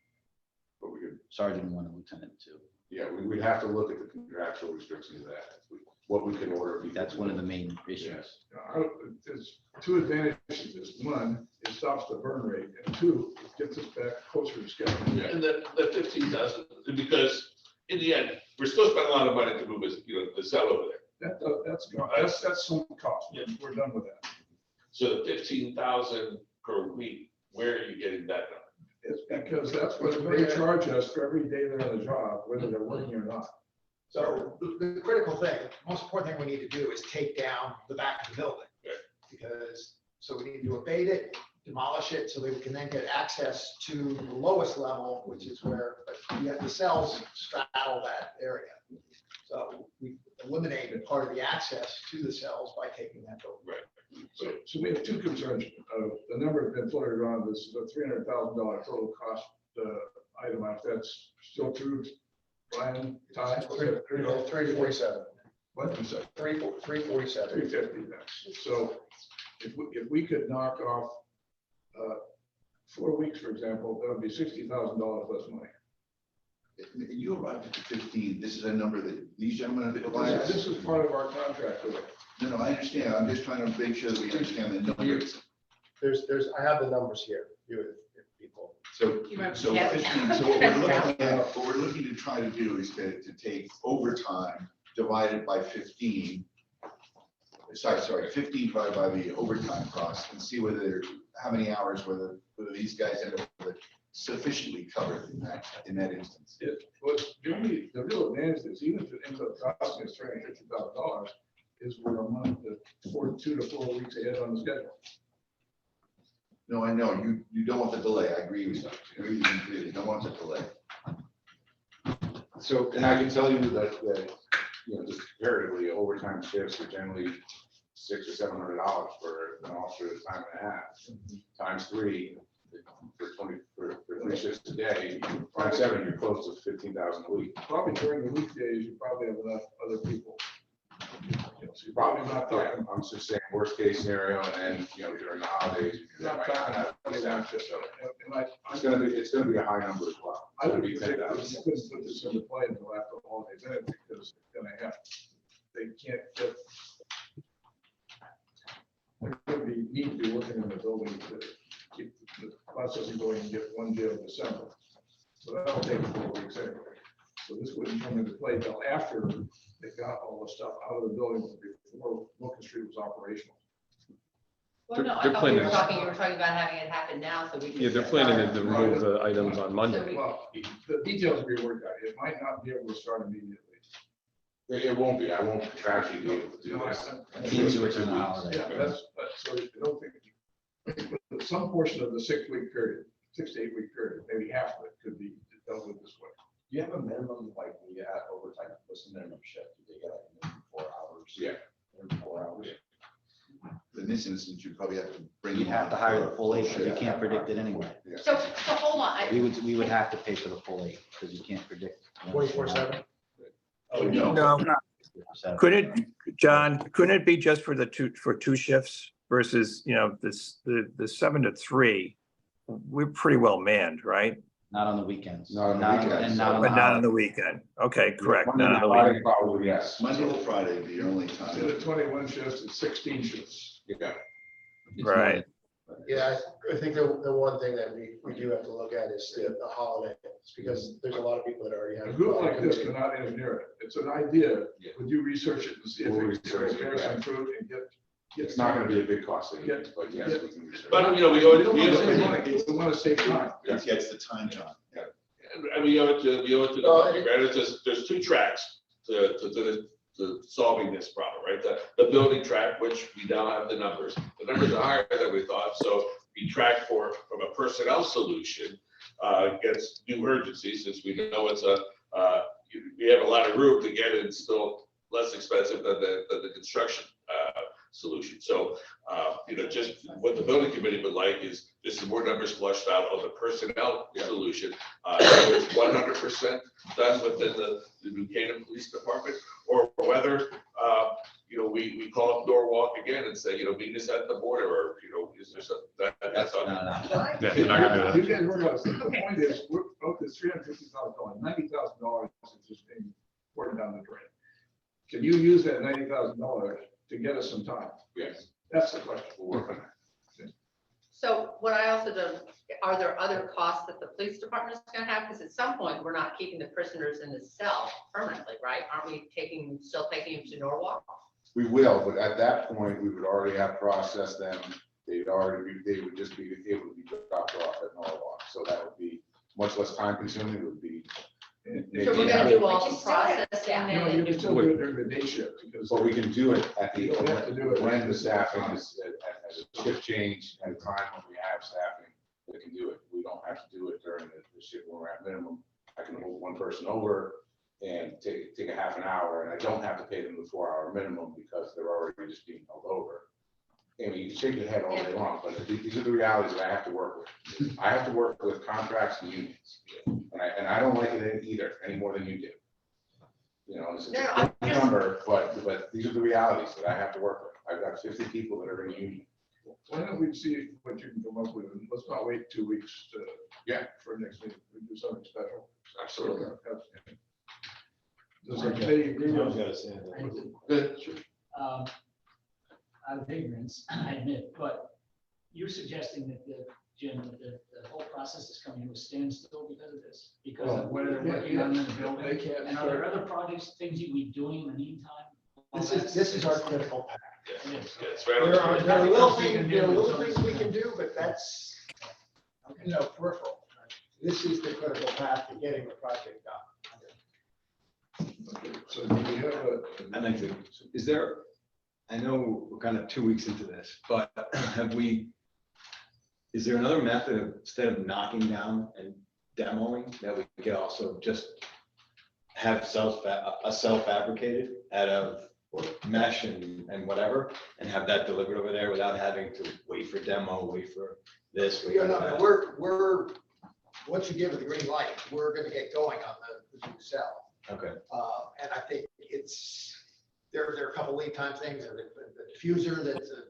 But we could, sergeant 1, and lieutenant 2. yeah, we'd have to look at the contractual restrictions of that. What we can order. That's one of the main issues. There's 2 advantages. Is 1, it stops the burn rate, and 2, it gets us back closer to schedule. Yeah, and the 15,000, because in the end, we're still spending a lot of money to move this, the cell over there. That's some cost. We're done with that. So the 15,000 per week, where are you getting that number? It's because that's what they charge us for every day they're on the job, whether they're working or not. So the critical thing, the most important thing we need to do is take down the back of the building. Because, so we need to abate it, demolish it, so that we can then get access to the lowest level, which is where the cells straddle that area. So we eliminated part of the access to the cells by taking that building. Right. So we have 2 concerns. The number that's been floated around is the $300,000 total cost item. If that's still true, Brian, Ty? 347. What you said? 347. 350 next. So if we could knock off 4 weeks, for example, that would be $60,000 less money. You arrived at the 15. This is a number that these gentlemen have provided. This is part of our contract with it. No, I understand. I'm just trying to make sure that we understand the numbers. I have the numbers here. If people. So, You remember- so yeah. 15, so what we're looking to try to do is to take overtime divided by 15. Sorry, 15 divided by the overtime cost and see how many hours, whether these guys end up with sufficiently covered in that instance. What's really, the real advantage is even if it ends up costing us $350,000, is we're a month to 2 to 4 weeks ahead on the schedule. No, I know, you don't want the delay. I agree with you. I agree with you completely. You don't want the delay. So, and I can tell you that just comparatively, overtime shifts are generally $600 or $700 for an officer at a time and a half, times 3 for 3 shifts a day. Times 7, you're close to 15,000 a week. Probably during the weekdays, you probably have enough other people. So you're probably not talking. I'm just saying worst case scenario, and then during the holidays, you might not have staff. So it's gonna be a high number as well. I It's would gonna be think we 10,000. couldn't put this into play until after the holidays, because it's gonna have, they can't get. They're gonna need to be working in the building to keep the processing going and get 1 jail in December. So that'll take 4 weeks anyway. So this wouldn't come into play until after they got all the stuff out of the building before Locust Street was operational. Well, no, I They're thought you were planning- talking about having it happen now, so we can. Yeah, they're planning to remove the items on Monday. Well, the details will be worked out. It might not be able to start immediately. It won't be. I won't contractually be able to do this. Into it in the holiday. Yeah, that's, so I don't think, but some portion of the 6-week period, 6 to 8 week period, maybe half of it could be dealt with this way. Do you have a minimum, like, when you add overtime, what's the minimum shift? Do they get like 4 hours? Yeah. Every 4 hours? In this instance, you probably have to bring. You have to hire the full 8, but you can't predict it anyway. So the whole hold on. We would have to pay for the full 8 because you can't predict. 24/7? No, couldn't it, John, couldn't it be just for two shifts versus, the 7 to 3? We're pretty well manned, right? Not on the weekends. Not on the weekends. And not on But the not on holidays. the weekend. Okay, correct. Monday Not to on the Friday, weekend. probably, yes. Monday to Friday, the only Instead time. of 21 shifts, it's 16 shifts. Yeah. Right. Yeah, I think the one thing that we do have to look at is the holidays, because there's a lot of people that already have. A group like this cannot engineer it. It's an idea. Would you research it and see if We'll it research it, bears yeah. some fruit and get? It's not gonna be a big cost savings, but yes, we can research. But, We don't want to save money, we want to save time. It gets the time, John. Yeah. And we owe it to the public, right? It's just, there's two tracks to solving this problem, right? The building track, which we now have the numbers. The numbers are higher than we thought, so we track from a personnel solution against new urgency, since we know it's we have a lot of room to get it, still less expensive than the construction solution. So, just what the building committee would like is just more numbers flushed out on the personnel solution. Whether it's 100% done within the New Canaan Police Department, or whether, we call up Norwalk again and say, meet us at the border, or, is there something that's on? Yeah, you're not gonna do that. You guys work out, the point is, we're, this $350,000, $90,000 is just being poured down the drain. Can you use that $90,000 to get us some time? Yes. That's the question. We'll work on that. So what I also do, are there other costs that the police department is gonna have? Because at some point, we're not keeping the prisoners in the cell permanently, right? Aren't we still taking them to Norwalk? We will, but at that point, we would already have processed them. They would just be able to be dropped off at Norwalk. So that would be much less time consuming. It would be. So we're gonna do all the processing No, you and can still do it during the day shift, because. But we can do it at the, You don't have to do it. when the staffing is at a shift change, at a time when we have staffing, we can do it. We don't have to do it during the shift when we're at minimum. I can hold one person over and take a half an hour, and I don't have to pay them the 4-hour minimum because they're already just being held over. And you can shake your head all day long, but these are the realities that I have to work with. I have to work with contracts and unions, and I don't like it either, any more than you do. It's a big number, but these are the realities that I have to work with. I've got 50 people that are in a union. Why don't we see what you can come up with, and let's not wait 2 weeks for next meeting, we do something special. Absolutely. Does the committee agree with? Good, sure. Out of ignorance, I admit, but you're suggesting that Jim, that the whole process is coming to a standstill because of this, because of what they're working on in the building? They can't And are there other projects, things you be doing in the meantime? This is our critical path. It is. Yeah, it's right on the There are front. little things we can do, but that's, peripheral. This is the critical path to getting the project done. Okay, so do we have a? I'd like to, is there, I know we're kind of 2 weeks into this, but is there another method of, instead of knocking down and demoing, that we could also just have a cell fabricated out of mesh and whatever, and have that delivered over there without having to wait for demo, wait for this? wait for that? We're, once you give it the green light, we're gonna get going on the new cell. Okay. And I think there are a couple lead time things, the diffuser, that's a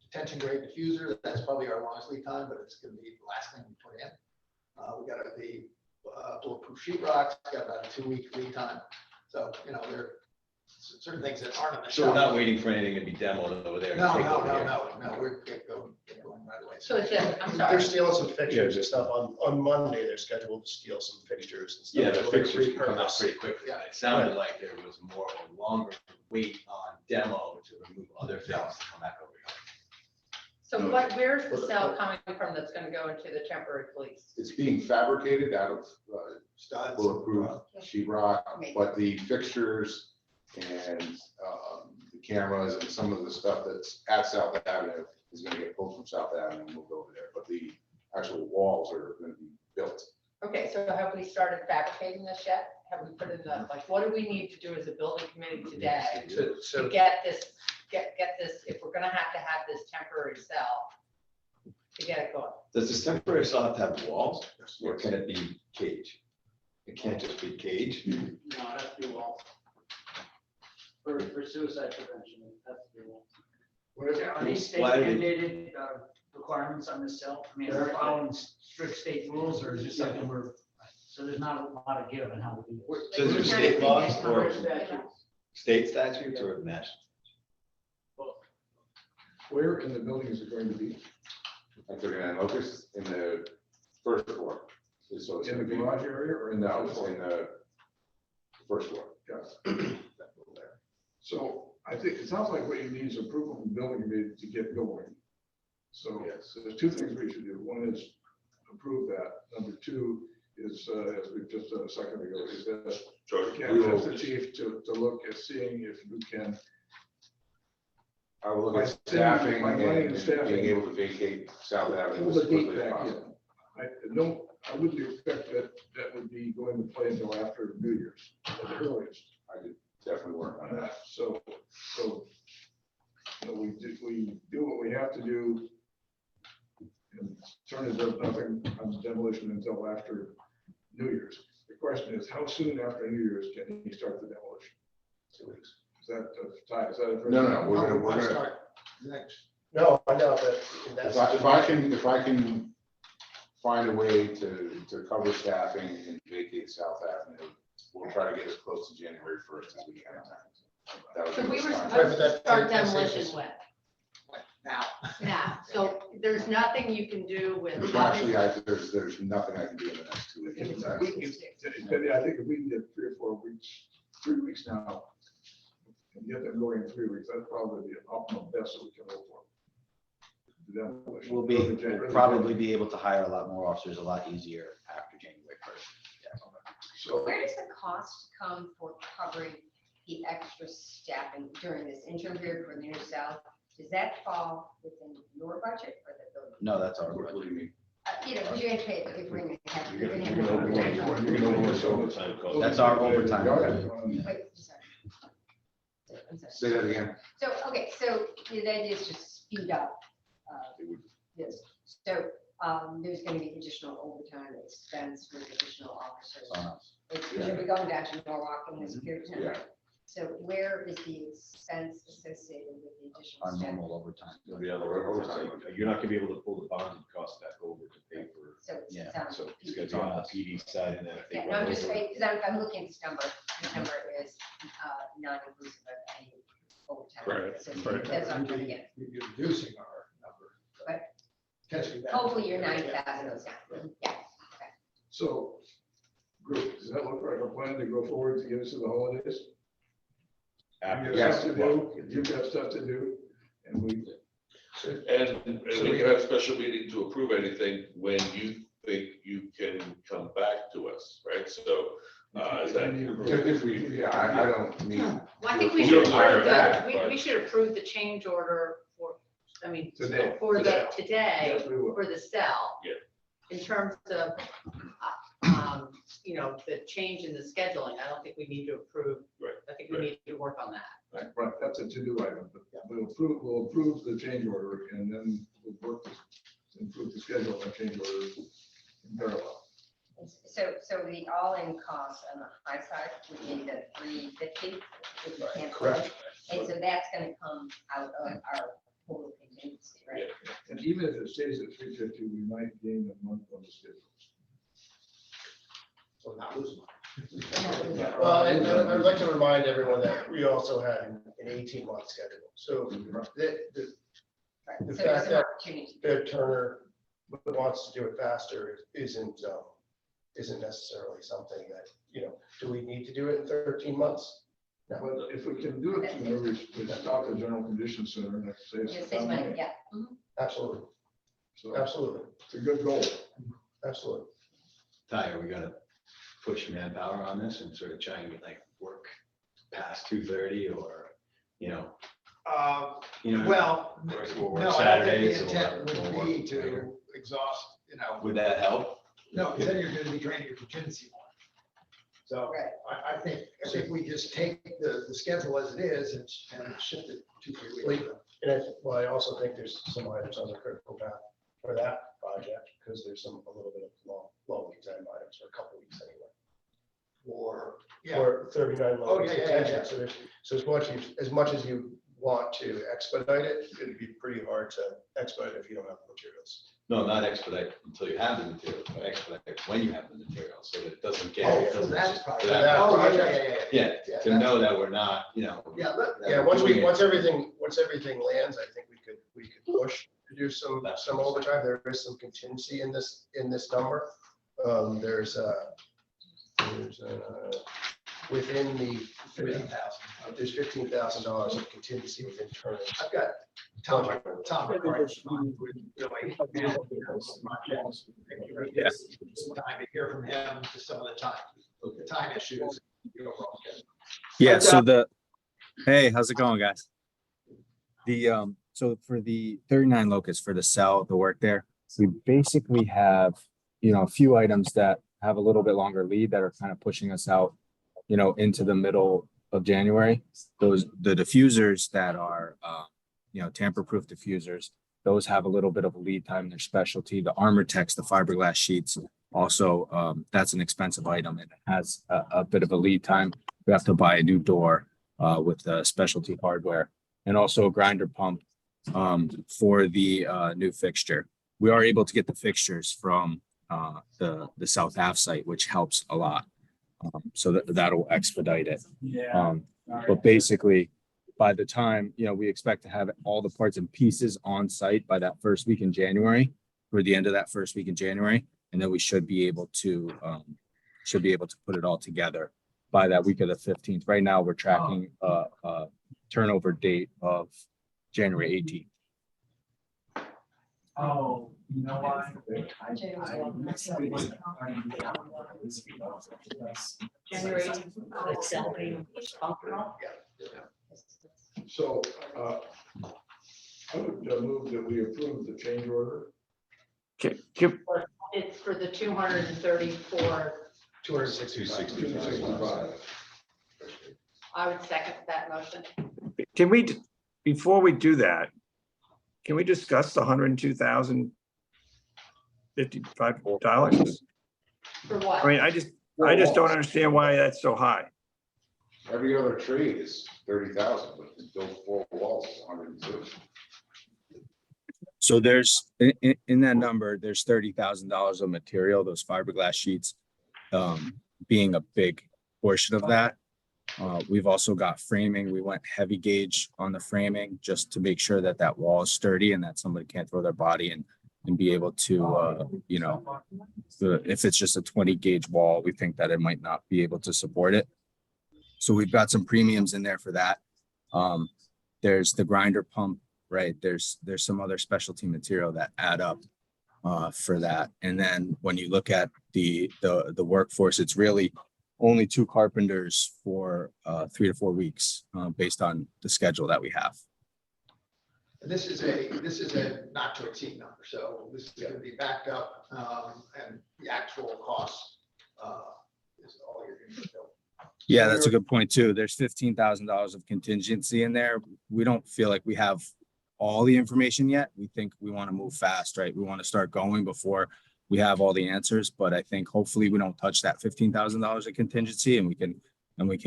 detention grade diffuser, that's probably our longest lead time, but it's gonna be the last thing we put in. We got the bulletproof sheetrock, got about a 2-week lead time. So, there are certain things that aren't on the So shelf. we're not waiting for anything to be demoed over there? and No, take no, over no, here? no, we're get going right away. So it's just, I'm They're sorry. stealing some fixtures and stuff on Monday. They're scheduled to steal some fixtures and stuff. Yeah, the We're gonna fixtures can come out repurpose. pretty quickly. Yeah. It sounded like there was more of a longer wait on demo to remove other things to come back over here. So where's the cell coming from that's gonna go into the temporary police? It's being fabricated out of Studs. bulletproof sheetrock, but the fixtures and the cameras and some of the stuff that's at South Avenue is gonna get pulled from South Avenue and moved over there, but the actual walls are gonna be built. Okay, so have we started fabricating this yet? Have we put in the, what do we need to do as a building committee today to get this, if we're gonna have to have this temporary cell? to get it going. Does this temporary cell have to have walls, or can it be cage? It can't just be cage. No, it has to be walls. For suicide prevention, it has to be walls. Are these state Why do they- mandated requirements on this cell? I mean, are they following strict state rules, or is this something we're, so there's not a lot of give in how we do this? So is there state laws or Statutes. state statutes or national? Where in the building is it going to be? I took it in Locust in the first floor. So it's In the gonna be- garage area or in the? No, it's in the first floor. Got it. So I think, it sounds like what you need is approval from the building committee to get going. So there's two things we should do. One is approve that. Number two is, as we just said a second ago, is that George, can ask the chief to look at seeing if you can. I will look By at sending- staffing by running and the staffing. being able to vacate South Avenue Pull as the gate quickly as back in. possible. I wouldn't expect that that would be going to play until after New Year's at the earliest. I could definitely work on that. So, you know, we do what we have to do. And certainly there's nothing on demolition until after New Year's. The question is, how soon after New Year's can he start the demolition? 2 weeks. Is that, Ty, is that? a- No, we're gonna, Start next. No, I know, but that's. if I can find a way to cover staffing and vacate South Avenue, we'll try to get as close to January 1st as we can. That would So be we were fine. supposed to That- start that's demolition interesting. when? Now. Now, so there's nothing you can do with. There's actually, there's nothing I can do in the next 2 weeks. If Exactly. we can- I think if we can get 3 or 4 weeks, 3 weeks now, and get them going in 3 weeks, that's probably the optimal best that we can hope for. The demolition. We'll probably be able to hire a lot more officers a lot easier after January 1st. So, Where does the cost come for covering the extra staffing during this interim period for the new south? Does that fall within your budget or the building? No, that's our. What do you mean? You know, because you're gonna pay, if we're gonna have. You're gonna overrun overtime cost. That's our overtime. Wait, sorry. I'm sorry. Say that again. So, okay, so the idea is to speed up this. So there's going to be additional overtime expense with additional officers. It's going to be going down to Norwalk in this period of time. Yeah. So where is the expense associated with the additional Our staff? normal overtime. It'll be other overtime. You're not gonna be able to pull the bond cost back over to pay for, So it Yeah, sounds. so it's gonna be on the PD side and then if they. Yeah, no, run I'm just, over- because I'm looking at this number is not inclusive of any overtime. Right, So right. that's what I'm trying to get. We'd be reducing our number. Right. Potentially that. Hopefully your 9,000 goes down. Yeah. so, group, does that look like a plan to go forward to get us to the holidays? After. You got stuff to do, you've got stuff to do, and we, And we can have a special meeting to approve anything when you think you can come back to us, right? So, is that? If we, yeah, I don't need. Well, I think we We should don't hire approve that, the, but- we should approve the change order for, I mean, Today. for the, today, yes, we will. for the cell. Yeah. In terms of, you know, the change in the scheduling, I don't think we need to approve. Right, I think we need to work on that. Right, that's a to-do item, but we'll approve the change order, and then we'll work to improve the schedule and change order in parallel. So the all-in cost on the high side would be the 350, which we can't. Correct. And so that's gonna come out of our total contingency, right? And even if it stays at 350, we might gain a month on the schedule. So not losing. Well, and I'd like to remind everyone that we also had an 18-month schedule. So the Right. The So there's fact an that opportunity. that Turner wants to do it faster isn't necessarily something that, you know, do we need to do it in 13 months? No. But if we can do it sooner, we stop the general conditions sooner, and like I say, Just it's saves money, money. yeah. Mhm. Absolutely, So absolutely, it's a good goal. absolutely. Ty, are we gonna push manpower on this and sort of try and like work past 2:30 or, you know? You know, Well, or we'll work no, I don't Saturdays think the or intent would or be work to later. exhaust, you know. Would that help? No, because then you're gonna be draining your contingency more. So Right. I think we just take the schedule as it is and shift it 2-3 weeks. And I also think there's some items on the critical path for that project, because there's a little bit of long lead time items, or a couple weeks anyway. For 39 Oh, loads yeah, of yeah, yeah, tension. yeah. So there's, so as much as you want to expedite it, it'd be pretty hard to expedite if you don't have the materials. No, not expedite until you have the material, but expedite when you have the material, so that it doesn't get. Oh, it for doesn't that just- project. for For that that project. project. Yeah, to know that we're not, you know. Yeah, Yeah, once everything lands, I think we could push to do some overtime. There is some contingency in this number. There's within the, there's $15,000 of contingency within Turner. I've got Tom McCarthy on with Billy. Yeah. Some time to hear from him to some of the time issues. Yeah, so hey, how's it going, guys? So for the 39 Locust, for the cell, the work there, we basically have, a few items that have a little bit longer lead that are kind of pushing us out, into the middle of January. The diffusers that are, tamper-proof diffusers, those have a little bit of a lead time. Their specialty, the Armortex, the fiberglass sheets, also, that's an expensive item and it has a bit of a lead time. We have to buy a new door with specialty hardware, and also a grinder pump for the new fixture. We are able to get the fixtures from the South Ave site, which helps a lot. So that'll expedite it. But basically, by the time, we expect to have all the parts and pieces on site by that first week in January, or the end of that first week in January, and then we should be able to put it all together by that week of the 15th. Right now, we're tracking a turnover date of January 18th. Oh, you know why? January. So, I would move that we approve the change order. It's for the 234. 265. I would second that motion. Can we, before we do that, can we discuss the $102,055? For what? I mean, I just don't understand why that's so high. Every other trade is 30,000, but those 4 walls, 102. So there's in that number, there's $30,000 of material, those fiberglass sheets being a big portion of that. We've also got framing. We went heavy gauge on the framing just to make sure that that wall is sturdy and that somebody can't throw their body and be able to, if it's just a 20 gauge wall, we think that it might not be able to support it. So we've got some premiums in there for that. There's the grinder pump, right? There's some other specialty material that add up for that. And then when you look at the workforce, it's really only 2 carpenters for 3 to 4 weeks based on the schedule that we have. And this is a not to exceed number, so this is gonna be backed up, and the actual cost is all you're gonna bill. Yeah, that's a good point too. There's $15,000 of contingency in there. We don't feel like we have all the information yet. We think we want to move fast, right? We want to start going before we have all the answers, but I think hopefully we don't touch that $15,000 of contingency and we can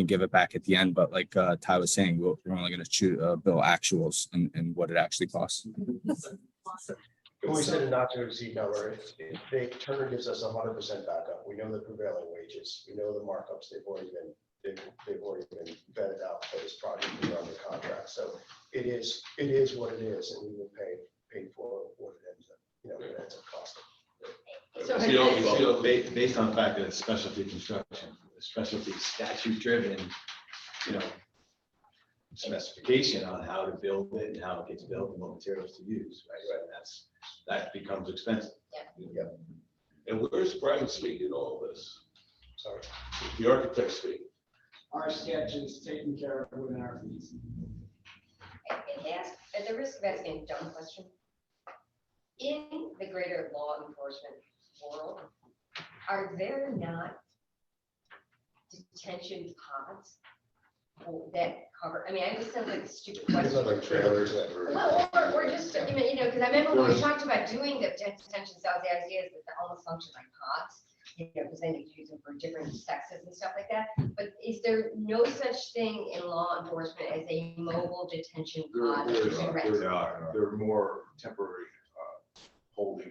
give it back at the end. But like Ty was saying, we're only going to bill actuals and what it actually costs. When we said a not to exceed number, Turner gives us 100% backup. We know the prevailing wages. We know the markups. They've already been vetted out for this project. We're under contract. So it is what it is, and we will pay for what it ends up costing. Based on the fact that it's specialty construction, specialty statute driven, specification on how to build it and how it gets built and what materials to use, right? And that becomes expensive. Yeah. And where's Brian's speak in all of this? Sorry. The architect's speak. Our sketch is taken care of within our fees. At the risk of asking a dumb question, in the greater law enforcement world, are there not detention pods that cover, I mean, I just sounds like a stupid These question. are like trailers or. Well, or just, because I remember when we talked about doing the detention cells, the idea is that they almost function like pods. Because then you can use them for different sexes and stuff like that. But is there no such thing in law enforcement as a mobile detention pod? that you can rent? They're more temporary holding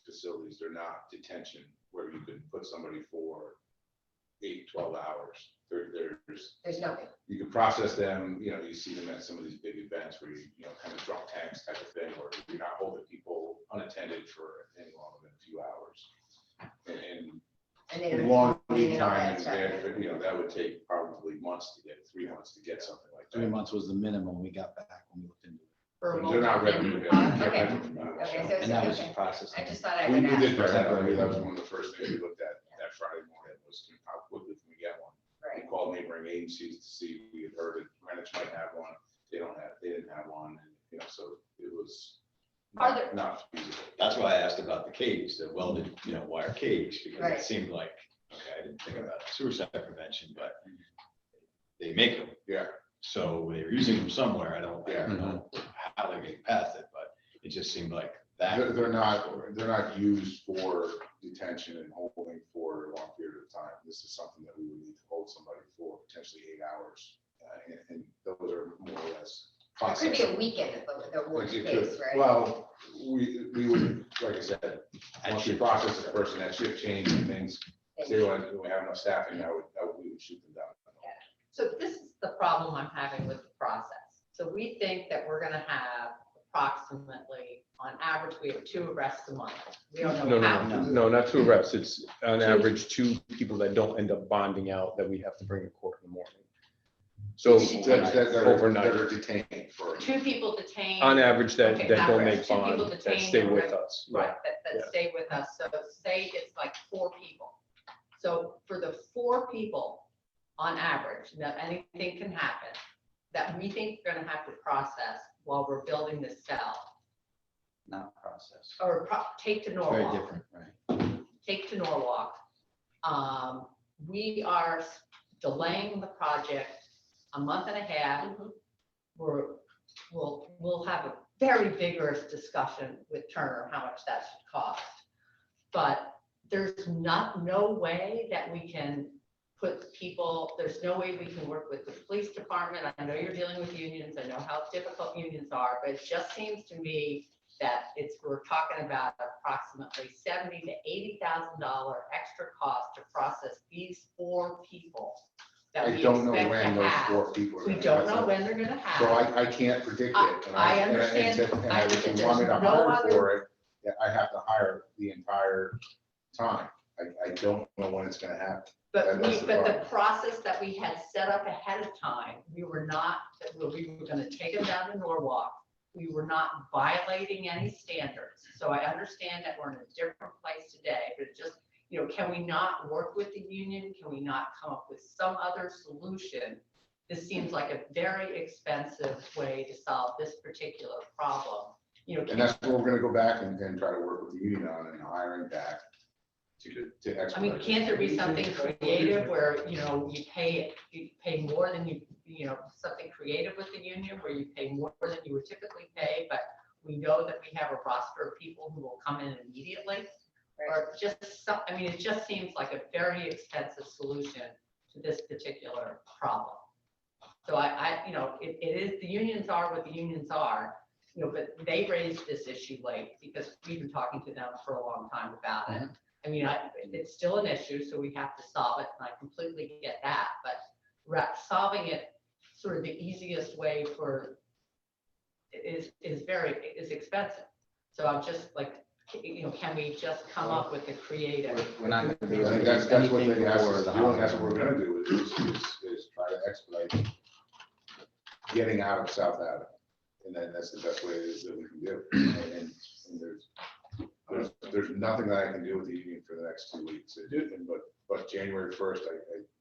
facilities. They're not detention where you could put somebody for 8, 12 hours. There's nothing. You can process them, you see them at some of these big events where you kind of drunk tanks type of thing, where you're not holding people unattended for any longer than a few hours. And they don't- long and they lead don't time, have stuff. and that would take probably months to get, 3 months to get something like that. 3 months was the minimum we got back when we looked into it. For a They're not ready to multi- go. Okay. They're ready to go. Okay, so And that was okay. the process. I just thought I We would ask. did that, that was one of the first things we looked at that Friday morning, was how quickly can we get one? We Right. called neighboring agencies to see, if we had heard that Greenwich might have one, they didn't have one, and, so it was Are there- not feasible. That's why I asked about the cage, the welded, wire cage, because Right. it seemed like, okay, I didn't think about suicide prevention, but they make them. Yeah. So they're using them somewhere. I don't Yeah. know how they're getting past it, but it just seemed like that. They're not used for detention and holding for a long period of time. This is something that we would need to hold somebody for potentially 8 hours. And those are more or less. It could be a weekend at the worst Like it case, could- right? Well, we would, like I said, once we process the person, that shift change and things, say, when we have enough staffing, we would shoot them down. So this is the problem I'm having with the process. So we think that we're gonna have approximately, on average, we have 2 arrests a month. We don't know how. No, not 2 arrests. It's on average 2 people that don't end up bonding out that we have to bring to court in the morning. So That overnight, are detained for. 2 people detained. on average, that Okay, don't average, make 2 people bond, that detained stay and with rest- us. Right, that Yeah. stay with us. So say it's like 4 people. So for the 4 people, on average, now anything can happen, that we think we're gonna have to process while we're building the cell, Not process. or take to Very Norwalk. different, right? Take to Norwalk. We are delaying the project a month and a half. We'll have a very vigorous discussion with Turner, how much that should cost. But there's no way that we can put people, there's no way we can work with the police department. I know you're dealing with unions. I know how difficult unions are, but it just seems to me that we're talking about approximately $70,000 to $80,000 extra cost to process these 4 people that I we don't know expect when to those have. 4 people are. We gonna don't have know to- when they're gonna have. So I can't predict it. and I understand. And I if understand you want me to there's no hire other- for it, yeah, I have to hire the entire time. I don't know when it's gonna happen. But That's the the problem. process that we had set up ahead of time, we were gonna take them down to Norwalk. We were not violating any standards. So I understand that we're in a different place today, but just, can we not work with the union? Can we not come up with some other solution? This seems like a very expensive way to solve this particular problem. And that's what we're gonna go back and try to work with the union on and hiring back to expedite. I mean, can't there be something creative where, you pay more than something creative with the union where you pay more than you would typically pay, but we know that we have a roster of people who will come in immediately? Or it just seems like a very expensive solution to this particular problem. So it is, the unions are what the unions are, but they raised this issue late because we've been talking to them for a long time about it. I mean, it's still an issue, so we have to solve it, and I completely get that, but solving it sort of the easiest way is expensive. So I'm just like, can we just come up with a creative? We're not gonna be I able think to that's do what anything they asked for us the to do, and that's what holiday. we're gonna do, is try to expedite getting out of South Avenue. And then that's the best way that we can do. And there's nothing that I can do with the union for the next 2 weeks. But January 1st,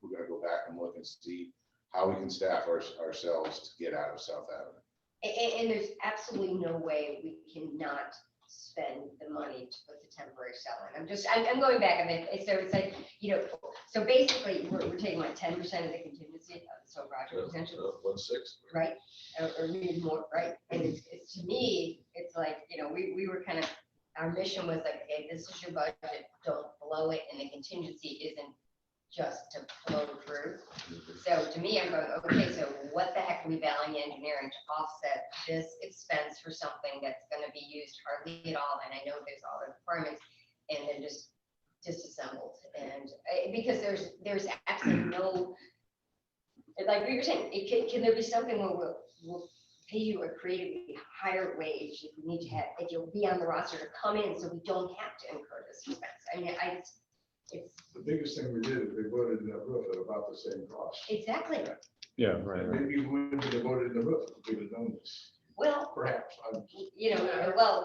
we're gonna go back and look and see how we can staff ourselves to get out of South Avenue. And there's absolutely no way we cannot spend the money to put the temporary cell in. I'm going back a bit. So it's like, so basically, we're taking like 10% of the contingency of the Stowe project potentially. 1/6. Right, or maybe more, right? And it's to me, it's like, we were kind of, our mission was like, okay, this is your budget, don't blow it, and the contingency isn't just to flow through. So to me, I'm going, okay, so what the heck are we valuing engineering to offset this expense for something that's gonna be used hardly at all, and I know there's all the requirements, and then just disassembled, and because there's absolutely no, like we were saying, can there be something where we'll pay you a creatively higher wage if we need to have, if you'll be on the roster to come in, so we don't have to incur this expense? I mean, it's. The biggest thing we did is they voted in that roof at about the same cost. Exactly. Yeah, right. Maybe we wouldn't have voted in the roof if we'd have done this. Well, Perhaps. well,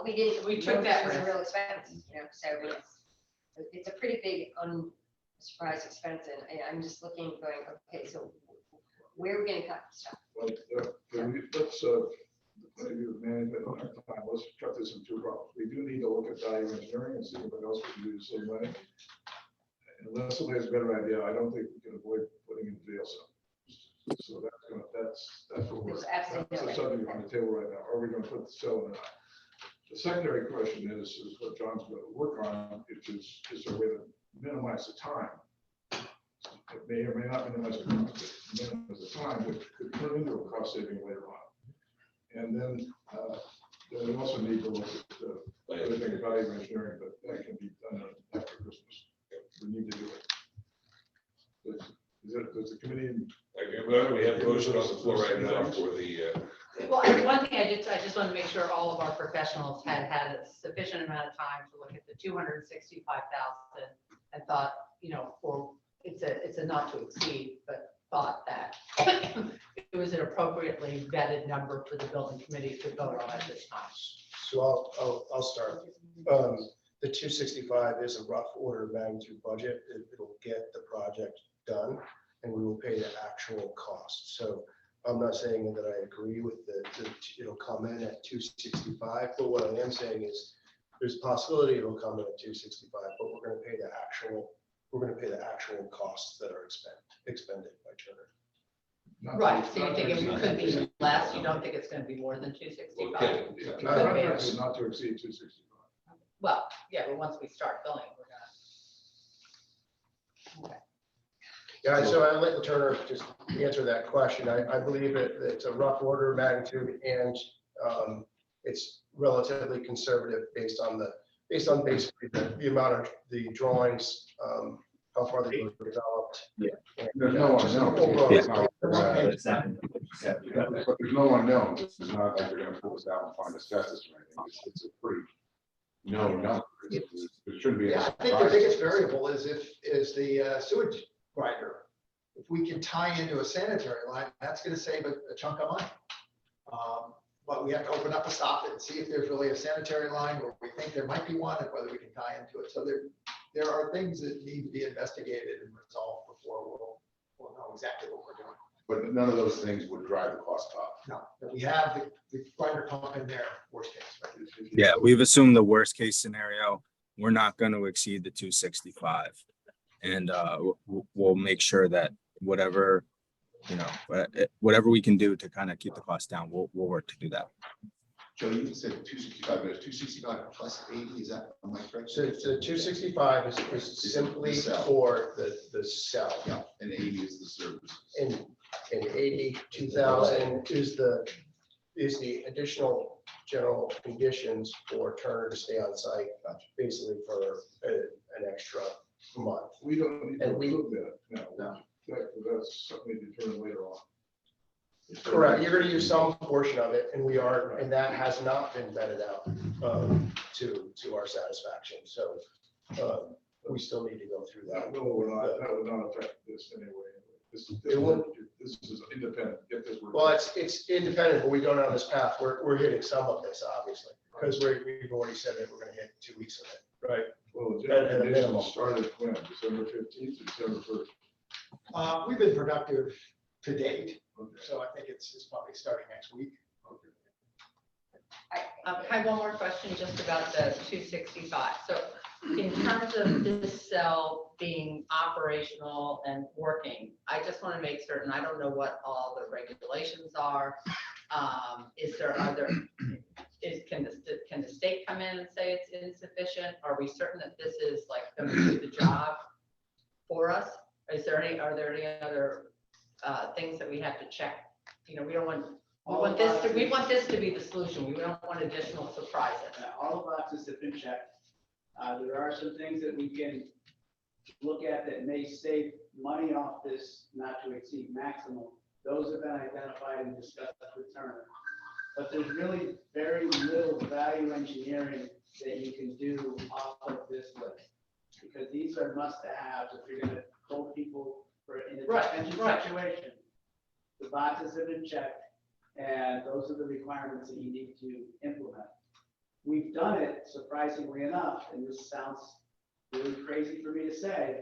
we didn't, We took that as a risk. real expense, so it's a pretty big surprise expense, and I'm just looking, going, okay, so where are we gonna cut stuff? Well, let's, maybe with management on our time, let's cut this in two parts. We do need to look at value engineering and see what else we can do to save money. Unless somebody has a better idea, I don't think we can avoid putting in jail cells. So that's what we're, There's that's absolutely the no way. subject on the table right now. Are we gonna put the cell in? The secondary question is what John's going to work on, which is there a way to minimize the time? It may or may not minimize the cost, but minimize the time, which could turn into a cost saving later on. And then we also need to look at the value engineering, but that can be done after Christmas. We need to do it. Does the committee? We have a motion on the floor right now for the. Well, one thing I just want to make sure all of our professionals had a sufficient amount of time to look at the 265,000 and thought, it's a not to exceed, but thought that it was an appropriately vetted number for the building committee to vote on at this time. So I'll start. The 265 is a rough order of magnitude budget. It'll get the project done, and we will pay the actual cost. So I'm not saying that I agree with it'll come in at 265, but what I am saying is there's a possibility it'll come in at 265, but we're going to pay the actual costs that are expended by Turner. Right, so you think it could be less, you don't think it's going to be more than 265? Not to exceed 265. Well, yeah, but once we start billing, we're gonna. Okay. Yeah, so I'll let Turner just answer that question. I believe that it's a rough order of magnitude, and it's relatively conservative based on basically the amount of the drawings, how far they were developed. Yeah. And, There's no unknown. overall- It's not, but there's no unknown. This is not like they're gonna pull us out and find asbestos or anything. It's a pretty known number. It shouldn't be. Yeah, I think the biggest variable is the sewage grinder. If we can tie into a sanitary line, that's gonna save a chunk of money. But we have to open up a socket and see if there's really a sanitary line, or we think there might be one, and whether we can tie into it. So there are things that need to be investigated and resolved before we'll know exactly what we're doing. But none of those things would drive the cost up. No, but we have the grinder pump in there, worst case, right? Yeah, we've assumed the worst case scenario. We're not going to exceed the 265. And we'll make sure that whatever we can do to kind of keep the cost down, we'll work to do that. Joe, you said 265, but it's 265 plus 80, is that, am I correct? So 265 is simply for the cell. Yeah, and 80 is the service. And 82,000 is the additional general conditions for Turner to stay on site, basically for an extra month. We don't need to And we- approve that. No. That's something to determine later on. Correct, you're gonna use some portion of it, and that has not been vetted out to our satisfaction, so we still need to go through that. That would not affect this anyway. This is independent. Get this. Well, it's independent, but we go down this path, we're hitting some of this, obviously, because we've already said that we're gonna hit 2 weeks of it, right? Well, the At a general minimum. conditions started when, December 15th to December 1st. We've been productive to date, so I think it's probably starting next week. I have one more question just about the 265. So in terms of this cell being operational and working, I just want to make certain, I don't know what all the regulations are. Can the state come in and say it's insufficient? Are we certain that this is like going to do the job for us? Are there any other things that we have to check? You know, we want this to be the solution. We don't want additional surprises. All the boxes have been checked. There are some things that we can look at that may save money off this not to exceed maximum. Those have been identified and discussed with Turner. But there's really very little value engineering that you can do off of this list. Because these are must-haves if you're gonna hold people in a detention situation. The boxes have been checked, and those are the requirements that you need to implement. We've done it, surprisingly enough, and this sounds really crazy for me to say,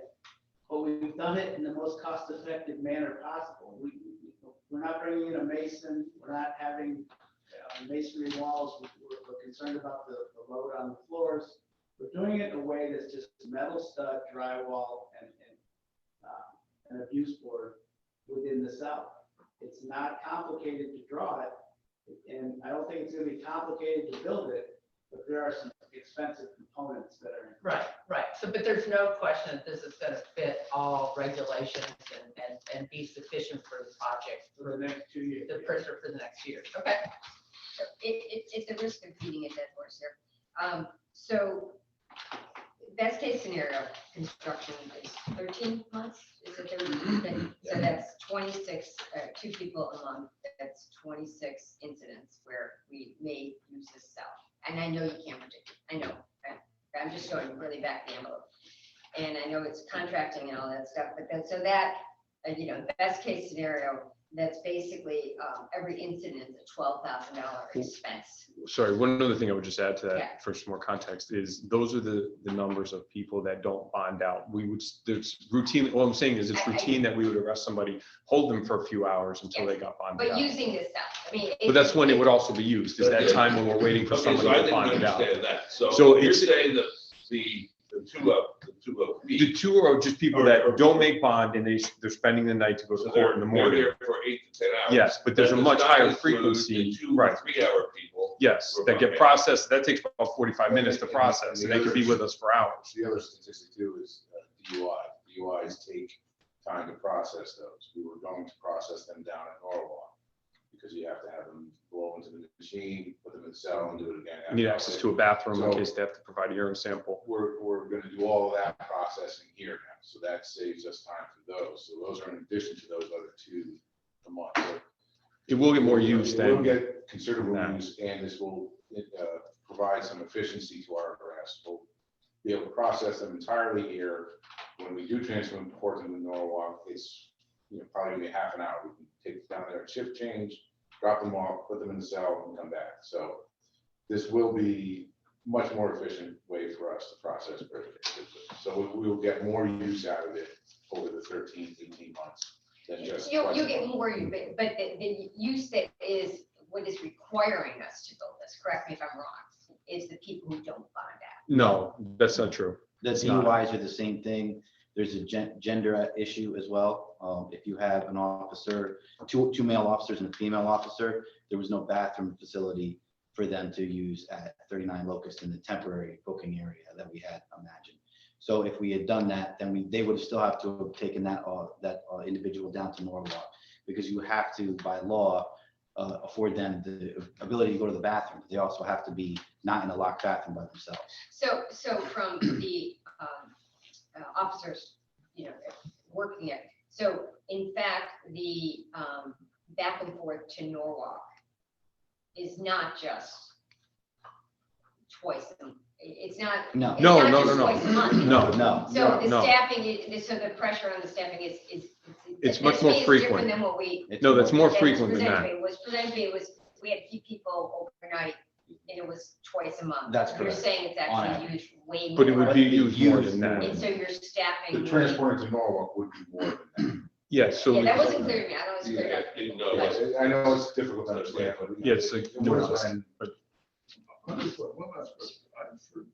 but we've done it in the most cost-effective manner possible. We're not bringing in a mason, we're not having masonry walls, we're concerned about the load on the floors. We're doing it in a way that's just metal stud, drywall, and an abuse board within the cell. It's not complicated to draw it, and I don't think it's gonna be complicated to build it, but there are some expensive components that are. Right. So, but there's no question that this is going to fit all regulations and be sufficient for the project For the next 2 years. The pressure for the next year. Okay. It's the risk of beating a dead horse here. So best case scenario, construction is 13 months, is it 13? So that's 26, 2 people a month, that's 26 incidents where we may use this cell. And I know you can't predict it, I know, I'm just going really back the envelope. And I know it's contracting and all that stuff, but then, so that, best case scenario, that's basically every incident is a $12,000 expense. Sorry, one other thing I would just add to that Yeah. for some more context is those are the numbers of people that don't bond out. There's routine, what I'm saying is it's routine that we would arrest somebody, hold them for a few hours until they got bonded But out. using this stuff, I mean. But that's when it would also be used, is that time when we're waiting for Okay, somebody so I to didn't bond it out. understand that. So So you're it's- saying that the two of me. The two are just people that don't make bond and they're spending the night to go to So court in the they're morning. there for 8 to 10 hours. Yes, but there's a That much does not higher include frequency, the 2 right. 3 hour people. Yes, who are that get bonding out. processed, that takes about 45 minutes to process, and they could be with us for hours. The other statistic too is DUI. DUIs take time to process those. We were going to process them down at Norwalk because you have to have them blow into the machine, put them in the cell and do it again. You need access to a bathroom in So- case they have to provide a urine sample. We're gonna do all of that processing here now, so that saves us time for those. So those are in addition to those other 2 a month. So It will get more use It will than, get considerable now. use, and this will provide some efficiency to our arrests. We'll be able to process them entirely here. When we do transfer them to Portland and Norwalk, it's probably gonna be half an hour. We can take them down there, shift change, drop them off, put them in the cell, and come back. So this will be much more efficient way for us to process verifications. So we will get more use out of it over the 13, 18 months than just. You'll get more, but the use that is what is requiring us to build this, correct me if I'm wrong, is the people who don't bond out. no, that's not true. The It's not. DUIs are the same thing. There's a gender issue as well. If you have an officer, two male officers and a female officer, there was no bathroom facility for them to use at 39 Locust in the temporary booking area that we had imagined. So if we had done that, then they would still have to have taken that individual down to Norwalk, because you have to, by law, afford them the ability to go to the bathroom. They also have to be not in a locked bathroom by themselves. So from the officers, working it, so in fact, the back and forth to Norwalk is not just twice, it's not. No. it's No, not no, just no, no. twice a month. No. So the No. staffing, so the pressure on the staffing is. It's that much to more me is frequent. Different than what we. No, that's more was frequent than presented that. to me. Was presented to me was, we had a few people overnight, and it was twice a month. That's You're correct. saying it's On actually average. used way more. But it would be used more than And that. so you're staffing. The transporting to Norwalk would be more than that. Yeah, so. Yeah, that wasn't clear to me, I don't know if it's clear. Yeah, didn't know. I know it's difficult to understand, but. Yeah, it's like it would have nuanced, been but One last question. I've heard,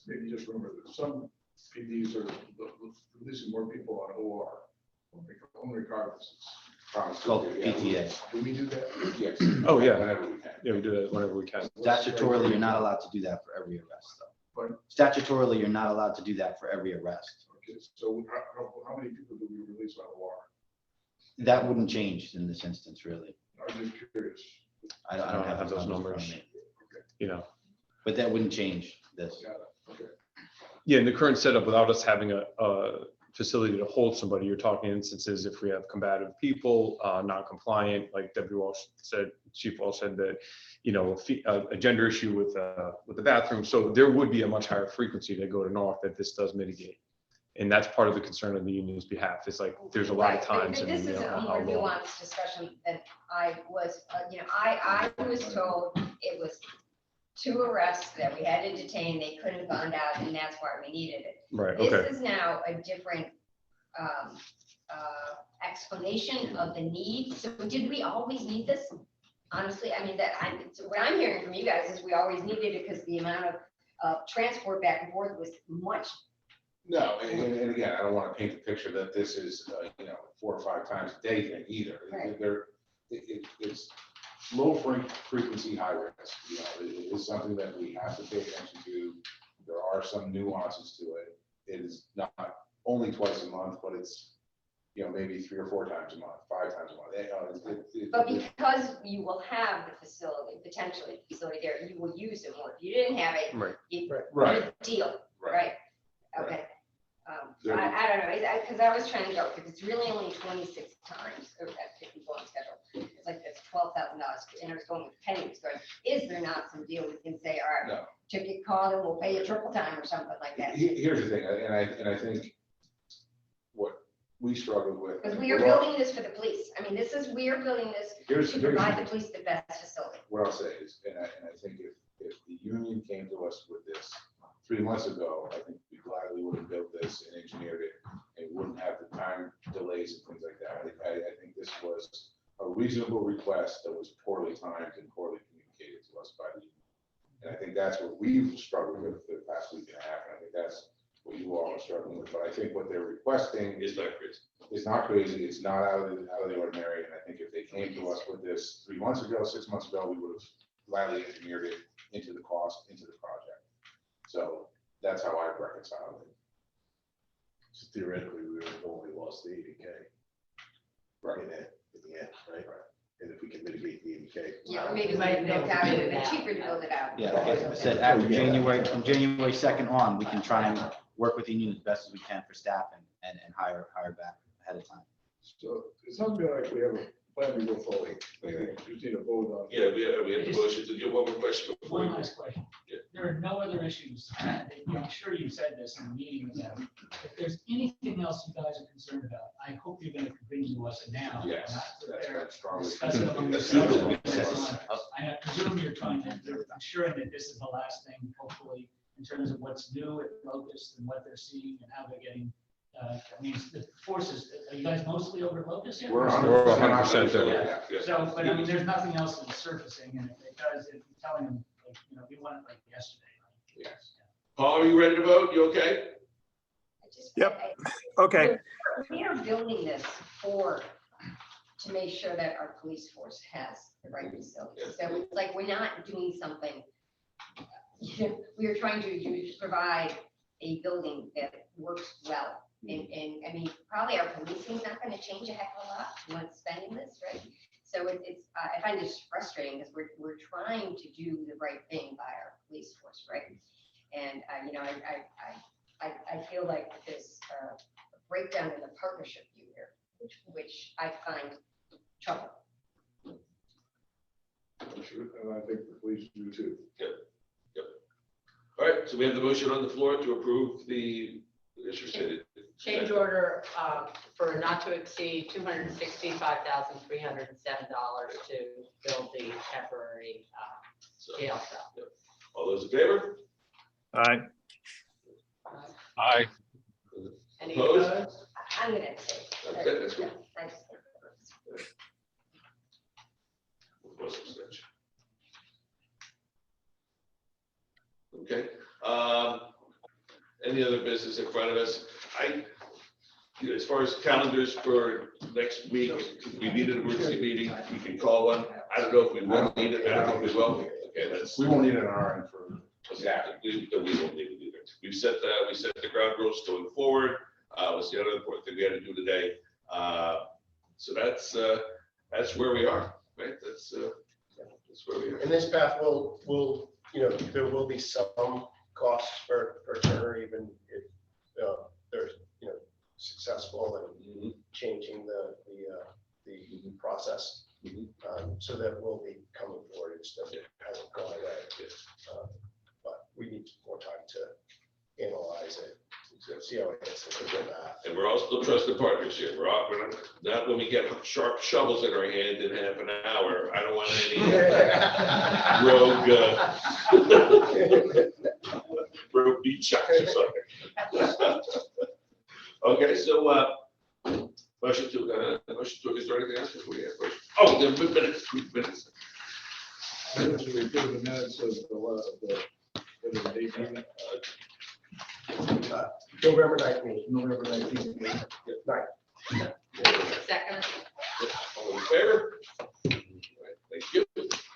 maybe just remember that some PDs are releasing more people on OR, only regardless. It's called PTA. Do we do that? Yes. Oh, yeah. Whenever we can. Yeah, we do that whenever we can. Statutorily, you're not allowed to do that for every arrest, though. Statutorily, you're not allowed to do that for every arrest. Okay, so how many people do we release on OR? That wouldn't change in this instance, really. I'm just curious. I don't have those numbers. You know. But that wouldn't change this. Okay. Yeah, in the current setup, without us having a facility to hold somebody, you're talking instances if we have combative people, non-compliant, like Deputy Walsh said, Chief Walsh said that, you know, a gender issue with the bathroom. So there would be a much higher frequency to go to North that this does mitigate. And that's part of the concern of the union's behalf. It's like, there's a lot of times. But this is a more nuanced discussion than I was, I was told it was 2 arrests that we had to detain, they couldn't bond out, and that's why we needed it. Right, okay. This is now a different explanation of the need. So did we always need this? Honestly, I mean, what I'm hearing from you guys is we always needed it because the amount of transport back and forth was much. No, and again, I don't want to paint the picture that this is, 4 or 5 times a day thing either. Right. It's low frequency, high risk. It is something that we have to pay attention to. There are some nuances to it. It is not only twice a month, but it's, maybe 3 or 4 times a month, 5 times a month. But because you will have the facility, potentially the facility there, you will use it more. If you didn't have it, right. Right. Deal, Right. right? Okay. I don't know, because I was trying to go, because it's really only 26 times, or that 51 schedule. It's like that's $12,000. And I was going with Penny, was going, is there not some deal we can say, all right, No. ticket call, and we'll pay you triple time or something like that? Here's the thing, and I think what we struggled with. Because we are building this for the police. I mean, we are building this Here's to provide the police the best facility. What I'll say is, and I think if the union came to us with this 3 months ago, I think we gladly would have built this and engineered it and wouldn't have the time delays and things like that. I think this was a reasonable request that was poorly timed and poorly communicated to us by the union. And I think that's what we've struggled with the past week and a half. And I think that's what you all are struggling with. But I think what they're requesting It's not crazy. It's not crazy. It's not out of the ordinary. And I think if they came to us with this 3 months ago, 6 months ago, we would have gladly engineered it into the cost, into the project. So that's how I reconcile it. So theoretically, we would have only lost the 80K. Right. In the end, right? And if we can mitigate the 80K. Yeah, or maybe we might build out, it would be cheaper to build it out. Yeah, like I said, after January, from January 2nd on, we can try and work with the union as best as we can for staffing and hire back ahead of time. So it sounds to me like we have a plan to go forward. We just need a vote on. Yeah, we have the motion to get one more question. before One we- last question. There are no other issues. I'm sure you said this in the meeting with them. If there's anything else you guys are concerned about, I hope you're gonna bring to us now. Yes, not that's prepare, strongly. discuss it among That's yourselves. I presume you're trying to, you're ensuring that this is the last thing, hopefully, in terms of what's new at Locust and what they're seeing and how they're getting. I mean, the forces, are you guys mostly over at Locust yet? We're 100% there. Yeah. So, but I mean, there's nothing else that's surfacing, and if it does, if you're telling them, like, we want it like yesterday. Yes. Paul, are you ready to vote? You okay? Yep. Okay. We are building this to make sure that our police force has the right facilities. So it's like, we're not doing something, we are trying to provide a building that works well. And I mean, probably our policing is not gonna change a heck of a lot once spending this, right? So it's, I find this frustrating because we're trying to do the right thing by our police force, right? And, I feel like there's a breakdown in the partnership here, which I find trouble. And I think the police do too. Yep. All right, so we have the motion on the floor to approve the, as you stated. Change order for not to exceed $265,307 to build the temporary jail cell. Yep. All those in favor? All right. Aye. Any Opposed? opposed? I'm gonna say. Okay, that's good. Thanks. Opposed, abstention. any other business in front of us. As far as calendars for next week, if we need an emergency meeting, we can call one. I don't know if we will need it, I don't know if we will. Okay, that's. We won't need it on our end for. Exactly, we won't need it either. We set the ground rules going forward. Was the other important thing we had to do today. So that's where we are, right? That's where we are. And this path will, there will be some costs for Turner, even if they're, successful in changing the process. So that will be coming forward. It hasn't gone away. But we need more time to analyze it, see how it hits the math. And we're all still trusted partners here. We're not when we get sharp shovels in our hand in half an hour. I don't want any rogue beach shots or something. Okay, so motion to, is there anything else before we have? Oh, the minutes. Minutes, we approve the minutes of the 18th. November 19th. November 19th. Right. Second. All in favor? All right, thank you.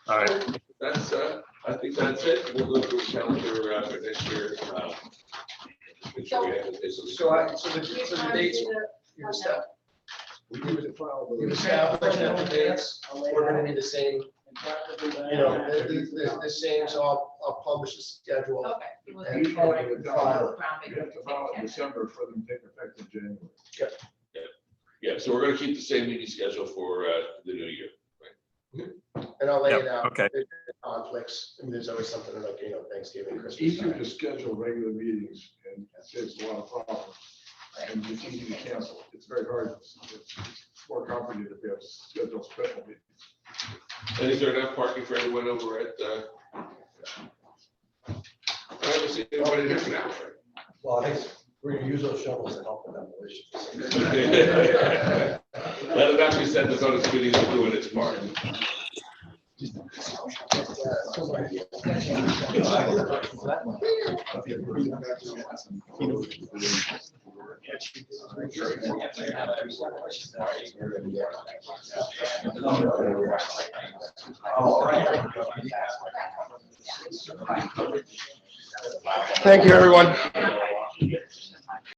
All right. That's, I think that's it. We'll go through the calendar for next year. Make sure we have this. So the dates, you established that the dates, we're gonna need the same, the same, so I'll publish the schedule. Okay. It was And before you would the file ground You have to file in December for them to take effect in January. Yeah, so we're gonna keep the same meeting schedule for the new year. And I'll lay Yep, it out. okay. The conflicts, I mean, there's always something like, Thanksgiving, It's Christmas. easier time. to schedule regular meetings and it saves a lot of problems. And it's easy to cancel. It's very hard. It's more complicated if you have to schedule special meetings. And is there enough parking for everyone over at? I haven't seen anybody there now. Well, I think we're gonna use those shovels to help with demolition. Let it not be said the zoning committee is doing its part. Thank you, everyone.